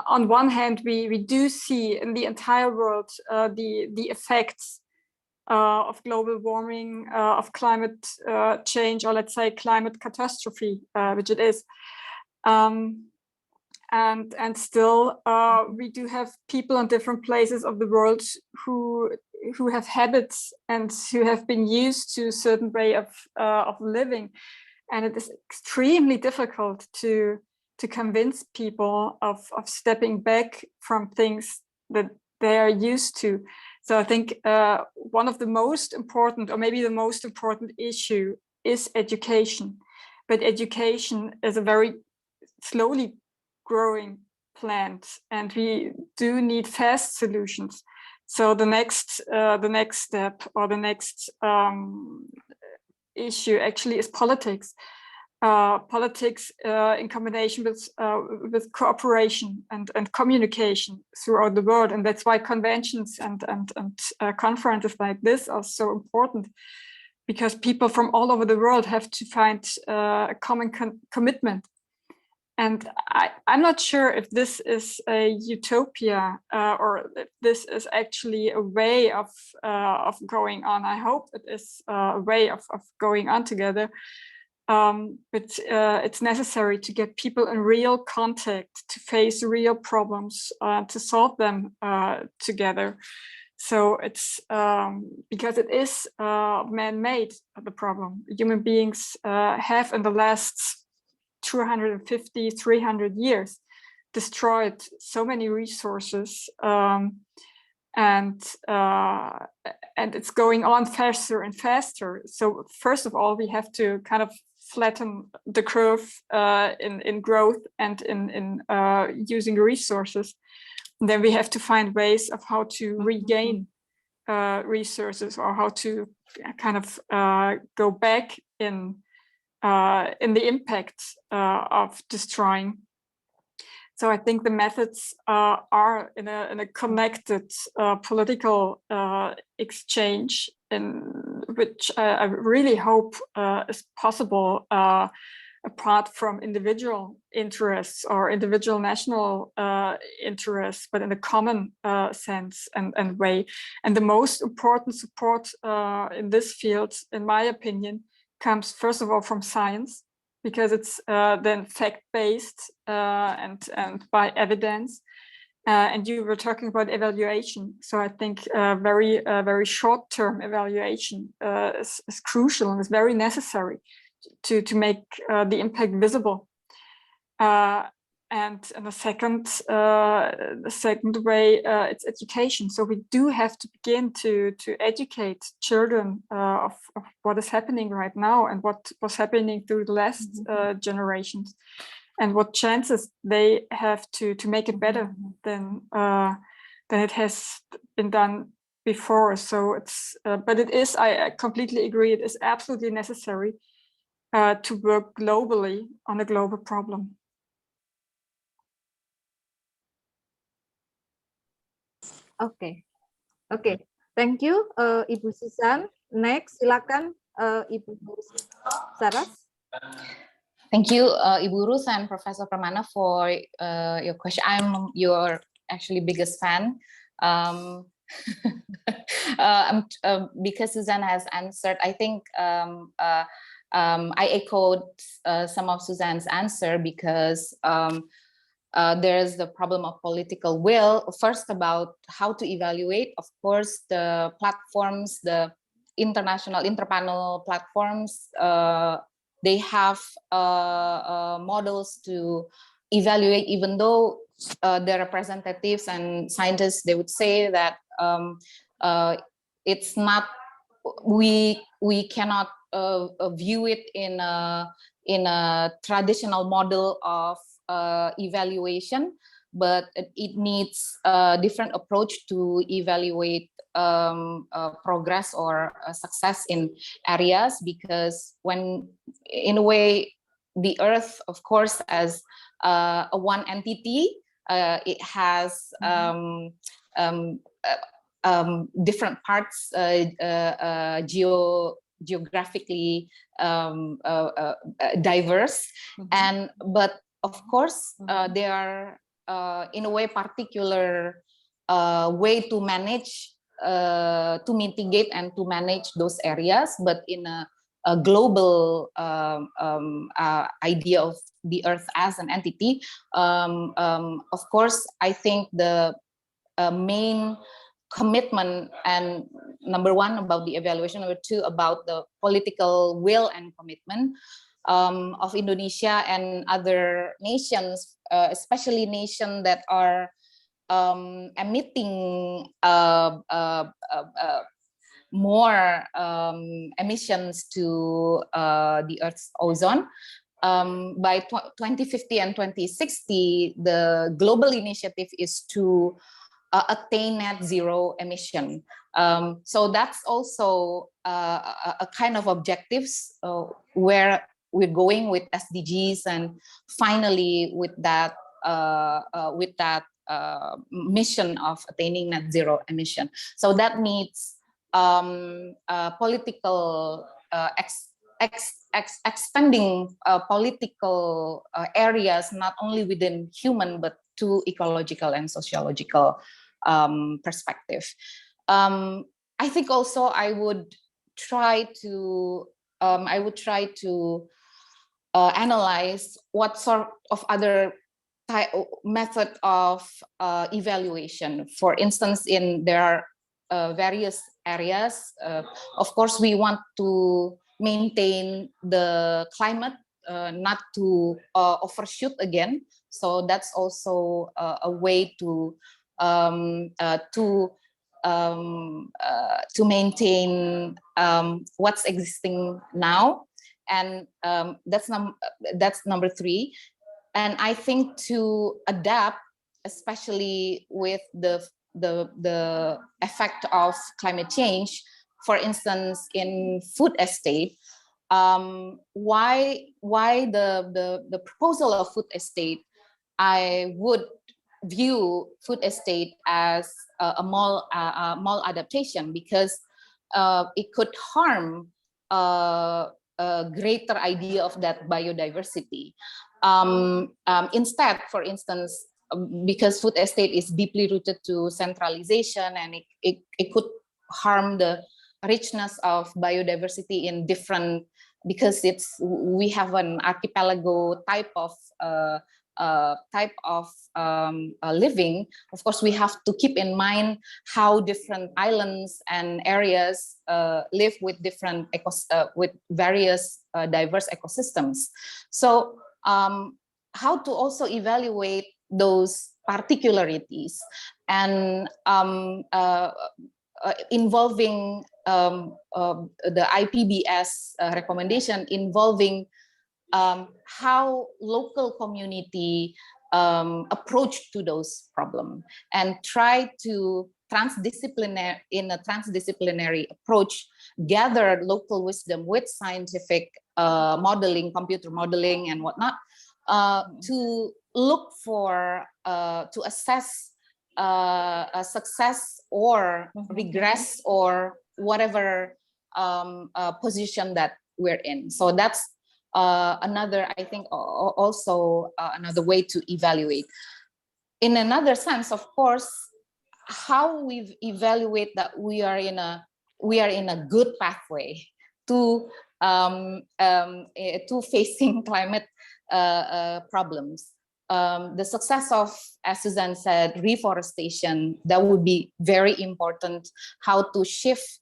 on one hand, we do see in the entire world the effects of global warming, of climate change, or let's say climate catastrophe, which it is. And still, we do have people in different places of the world who have habits and who have been used to a certain way of living, and it is extremely difficult to convince people of stepping back from things that they are used to. So I think one of the most important, or maybe the most important issue, is education. But education is a very slowly growing plant, and we do need fast solutions. So the next step, or the next issue actually is politics. Politics in combination with cooperation and communication throughout the world, and that's why conventions and conferences like this are so important, because people from all over the world have to find a common commitment. And I'm not sure if this is a utopia or if this is actually a way of going on. I hope it is a way of going on together. But it's necessary to get people in real contact, to face real problems, to solve them together. So it's because it is man-made, the problem. Human beings have in the last 250, 300 years destroyed so many resources, and it's going on faster and faster. So first of all, we have to kind of flatten the curve in growth and in using resources. And then we have to find ways of how to regain resources, or how to kind of go back in the impact of destroying. So I think the methods are in a connected political exchange, in which I really hope is possible apart from individual interests or individual national interests, but in a common sense and way. And the most important support in this field, in my opinion, comes first of all from science, because it's then fact-based and by evidence. And you were talking about evaluation. So I think very short-term evaluation is crucial and is very necessary to make the impact visible. And the second way, it's education. So we do have to begin to educate children of what is happening right now and what was happening through the last generations, and what chances they have to make it better than than it has been done before. So it's, but it is, I completely agree, it is absolutely necessary to work globally on a global problem. Okay, thank you, Ibu Susanne. Next, silakan Ibu Saras. Thank you, Ibu Ruth and Professor Permana for your question. I'm your actually biggest fan. Because Susanne has answered, I think I echoed some of Susanne's answer, because there's the problem of political will. First, about how to evaluate. Of course, the platforms, the international interpanel platforms, they have models to evaluate, even though their representatives and scientists, they would say that it's not, we cannot view it in a traditional model of evaluation, but it needs a different approach to evaluate progress or success in areas, because when, in a way, the Earth, of course, as a one entity, it has different parts, geographically diverse, and but of course there are in a way particular way to manage, to mitigate and to manage those areas, but in a global idea of the Earth as an entity. Of course, I think the main commitment, and number one about the evaluation, number two about the political will and commitment of Indonesia and other nations, especially nations that are emitting more emissions to the Earth's ozone. By 2050 and 2060, the global initiative is to attain net zero emission. So that's also a kind of objectives where we're going with SDGs, and finally with that mission of attaining net zero emission. So that needs political expanding political areas, not only within human but to ecological and sociological perspective. I think also I would try to analyze what sort of other method of evaluation. For instance, there are various areas. Of course, we want to maintain the climate, not to overshoot again. So that's also a way to maintain what's existing now, and that's number three. And I think to adapt, especially with the effect of climate change, for instance, in food estate, why the proposal of food estate, I would view food estate as a maladaptation, because it could harm a greater idea of that biodiversity. Instead, for instance, because food estate is deeply rooted to centralization, and it could harm the richness of biodiversity in different, because we have an archipelago type of living. Of course, we have to keep in mind how different islands and areas live with different with various diverse ecosystems. So how to also evaluate those particularities, and involving the IPBS recommendation, involving how local community approach to those problems, and try to in a transdisciplinary approach, gather local wisdom with scientific modeling, computer modeling and whatnot, to look for, to assess a success or regress or whatever position that we're in. So that's another, I think, also another way to evaluate. In another sense, of course, how we evaluate that we are in a good pathway to facing climate problems. The success of, as Susanne said, reforestation, that would be very important. How to shift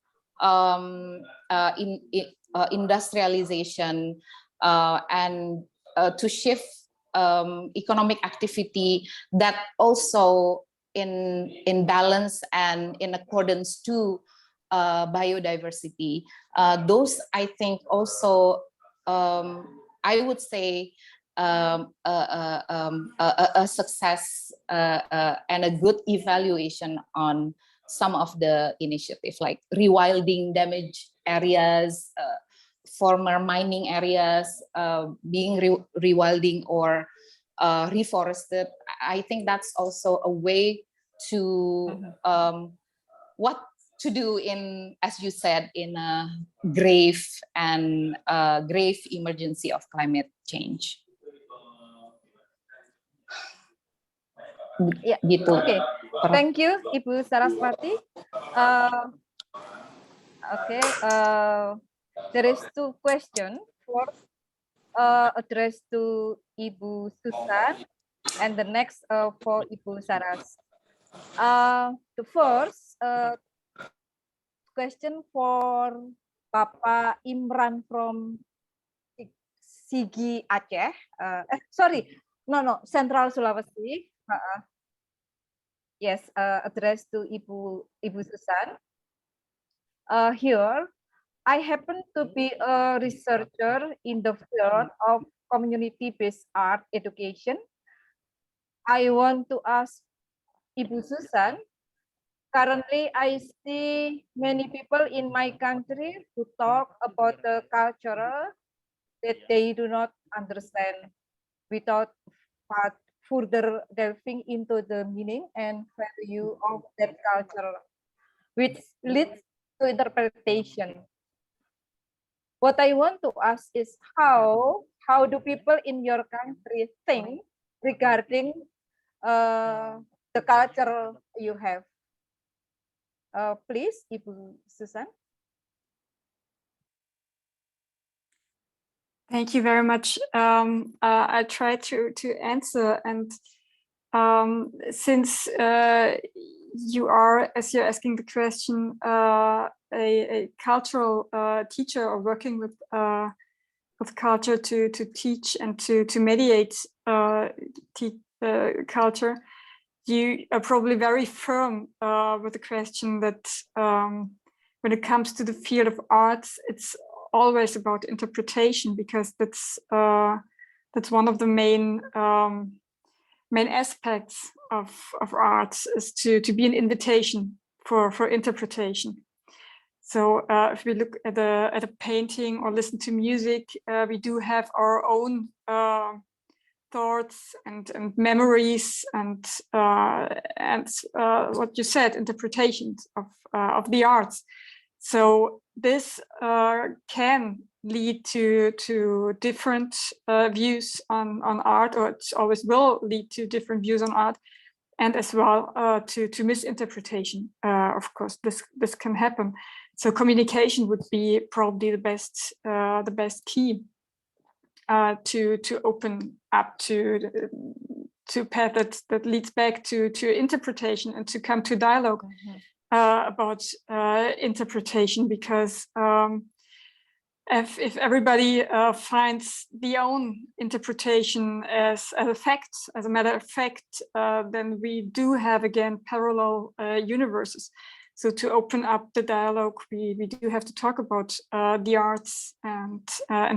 industrialization and to shift economic activity that also in balance and in accordance to biodiversity. Those, I think, also I would say a success and a good evaluation on some of the initiatives, like rewilding damaged areas, former mining areas being rewilding or reforested. I think that's also a way to what to do in, as you said, in a grave emergency of climate change. Yeah. Gitu. Okay. Thank you, Ibu Saraswati. Okay. There is 2 questions. First, addressed to Ibu Susanne, and the next for Ibu Saras. The first question for Bapak Imran from Sigi Aceh. Central Sulawesi. Yes, addressed to Ibu Susanne. Here, I happen to be a researcher in the field of community-based art education. I want to ask Ibu Susanne, currently I see many people in my country who talk about the culture that they do not understand without further delving into the meaning and value of that culture, which leads to interpretation. What I want to ask is how do people in your country think regarding the culture you have? Please, Ibu Susanne. Thank you very much. I try to answer, and since you are, as you're asking the question, a cultural teacher or working with culture to teach and to mediate culture, you are probably very firm with the question that when it comes to the field of arts, it's always about interpretation, because that's one of the main aspects of arts, is to be an invitation for interpretation. So if we look at a painting or listen to music, we do have our own thoughts and memories and what you said, interpretations of the arts. So this can lead to different views on art, or it always will lead to different views on art, and as well to misinterpretation. Of course, this can happen. So communication would be probably the best key to open up to path that leads back to interpretation and to come to dialogue about interpretation, because if everybody finds the own interpretation as a fact, as a matter of fact, then we do have again parallel universes. So to open up the dialogue, we do have to talk about the arts and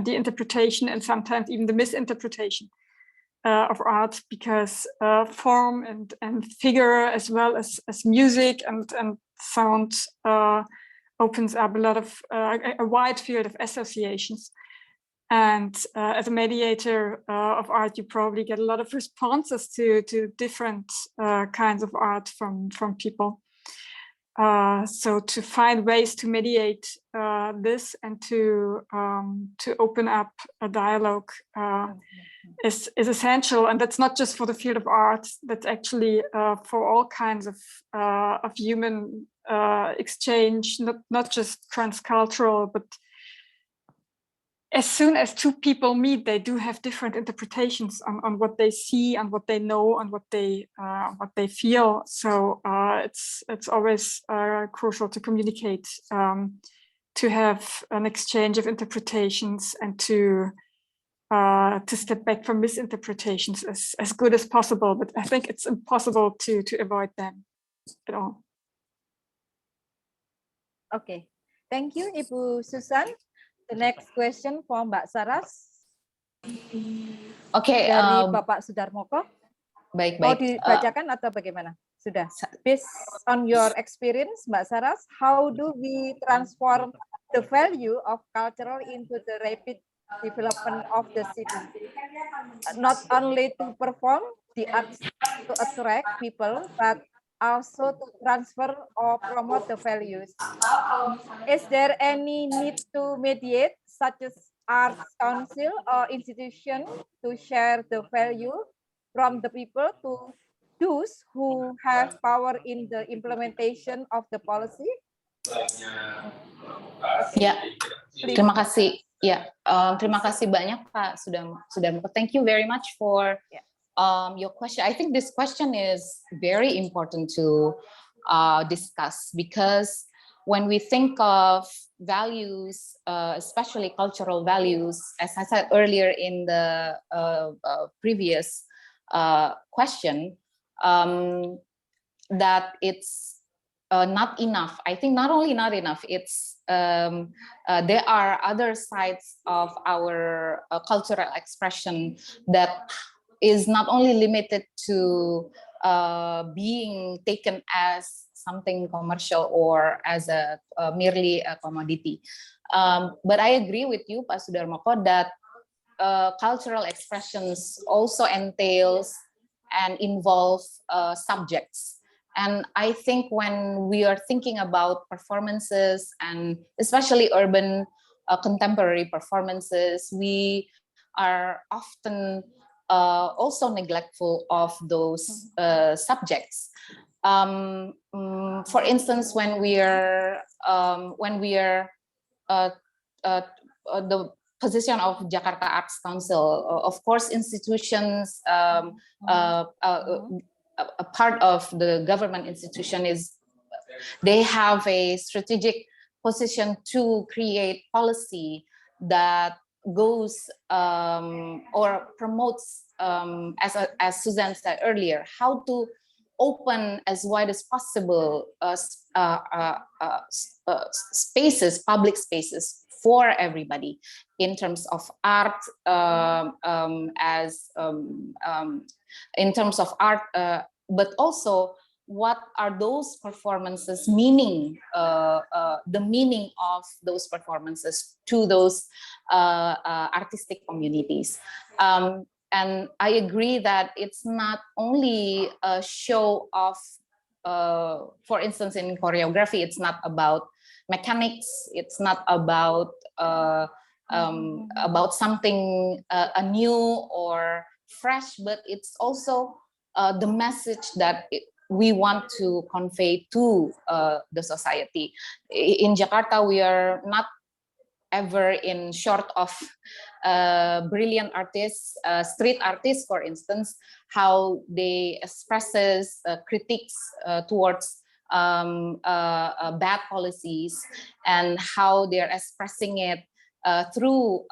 the interpretation, and sometimes even the misinterpretation of art, because form and figure, as well as music and sound, opens up a lot of a wide field of associations. And as a mediator of art, you probably get a lot of responses to different kinds of art from people. So to find ways to mediate this and to open up a dialogue is essential. And that's not just for the field of art, that's actually for all kinds of human exchange, not just transcultural, but as soon as two people meet, they do have different interpretations on what they see and what they know and what they feel. So it's always crucial to communicate, to have an exchange of interpretations, and to step back from misinterpretations as good as possible. But I think it's impossible to avoid them at all. Okay, thank you, Ibu Susanne. The next question from Mbak Saras. Oke, dari Bapak Sudarmoko. Baik. Mau dibacakan atau bagaimana? Sudah. Based on your experience, Mbak Saras, how do we transform the value of cultural into the rapid development of the city? Not only to perform the arts to attract people, but also to transfer or promote the values. Is there any need to mediate, such as arts council or institution, to share the value from the people to those who have power in the implementation of the policy? Ya, terima kasih. Ya, terima kasih banyak Pak Sudarmoko. Thank you very much for your question. I think this question is very important to discuss, because when we think of values, especially cultural values, as I said earlier in the previous question, that it's not enough. I think not only not enough, it's there are other sides of our cultural expression that is not only limited to being taken as something commercial or as a merely a commodity. But I agree with you, Pak Sudarmoko, that cultural expressions also entails and involve subjects. And I think when we are thinking about performances, and especially urban contemporary performances, we are often also neglectful of those subjects. For instance, when we are the position of Jakarta Arts Council, of course, institutions, a part of the government institution is they have a strategic position to create policy that goes or promotes, as Susanne said earlier, how to open as wide as possible spaces, public spaces for everybody in terms of art, in terms of art, but also what are those performances meaning, the meaning of those performances to those artistic communities. And I agree that it's not only a show of, for instance, in choreography, it's not about mechanics, it's not about something new or fresh, but it's also the message that we want to convey to the society. In Jakarta, we are not ever in short of brilliant artists, street artists, for instance, how they expresses critiques towards bad policies, and how they're expressing it through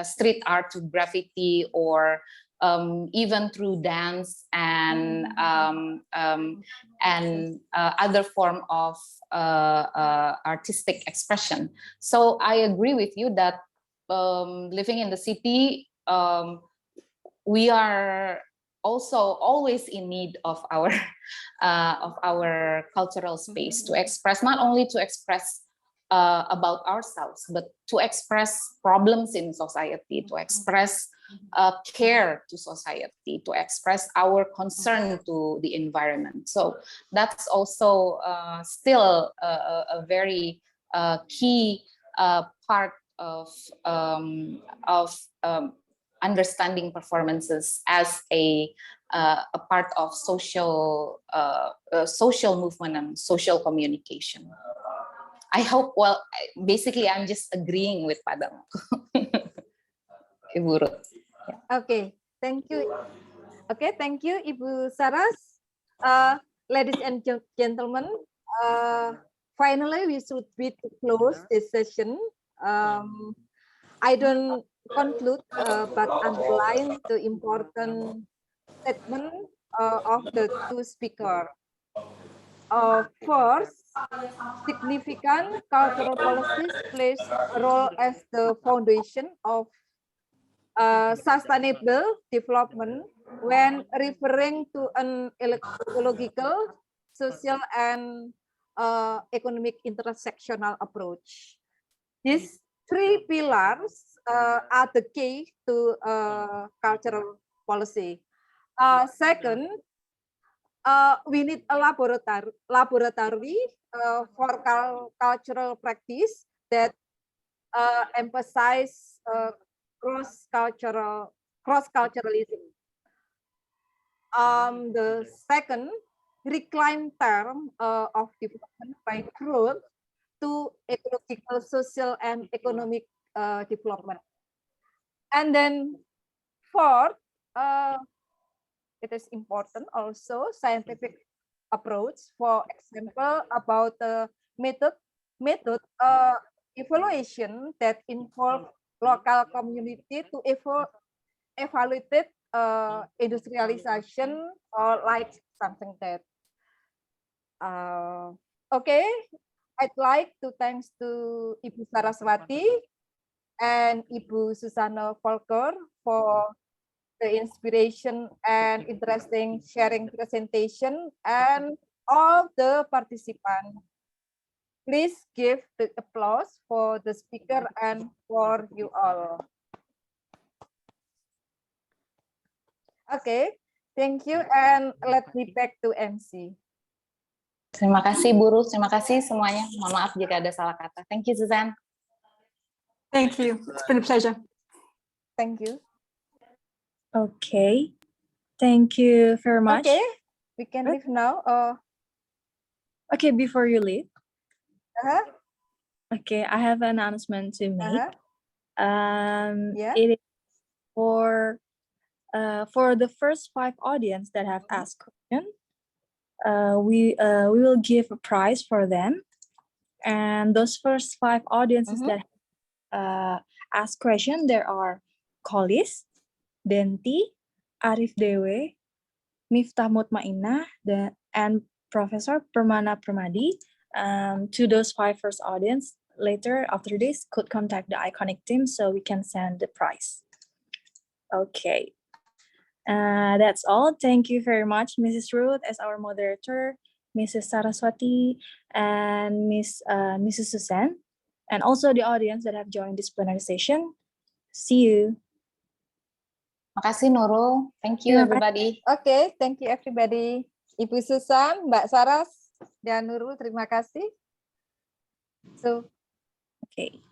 street art, to graffiti, or even through dance and other form of artistic expression. So I agree with you that living in the city, we are also always in need of our cultural space to express, not only to express about ourselves, but to express problems in society, to express care to society, to express our concern to the environment. So that's also still a very key part of understanding performances as a part of social movement and social communication. I hope, well, basically I'm just agreeing with Padang. Ibu Ruth. Okay, thank you. Okay, thank you, Ibu Saras. Ladies and gentlemen, finally we should be to close this session. I don't conclude, but underline the important statement of the two speakers. First, significant cultural policies plays a role as the foundation of sustainable development when referring to an ecological, social, and economic intersectional approach. These three pillars are the key to cultural policy. Second, we need a laboratory for cultural practice that emphasize cross-culturalism. The second, reclaim term of development by growth to ecological, social, and economic development. And then fourth, it is important also scientific approach. For example, about the method evaluation that involve local community to evaluate industrialization or like something that. Okay, I'd like to thanks to Ibu Saraswati and Ibu Susanne Volker for the inspiration and interesting sharing presentation, and all the participants. Please give the applause for the speaker and for you all. Okay, thank you, and let me back to MC. Terima kasih Bu Ruth, terima kasih semuanya. Mohon maaf jika ada salah kata. Thank you, Susanne. Thank you. It's been a pleasure. Thank you. Okay, thank you very much. Okay, we can leave now. Okay, before you leave. Okay, I have an announcement to make. It is for the first 5 audience that have asked questions. We will give a prize for them, and those first 5 audiences that ask question, there are Kolis, Denti, Arif Dewe, Miftah Mutmainah, and Professor Permana Permadi. To those 5 first audience, later after this could contact the Iconic team so we can send the prize. Okay, that's all. Thank you very much, Mrs. Ruth as our moderator, Mrs. Saraswati, and Mrs. Susanne, and also the audience that have joined this plenary session. See you. Makasih Nurul. Thank you everybody. Okay, thank you everybody. Ibu Susan, Mbak Saras, dan Nurul, terima kasih. So, okay.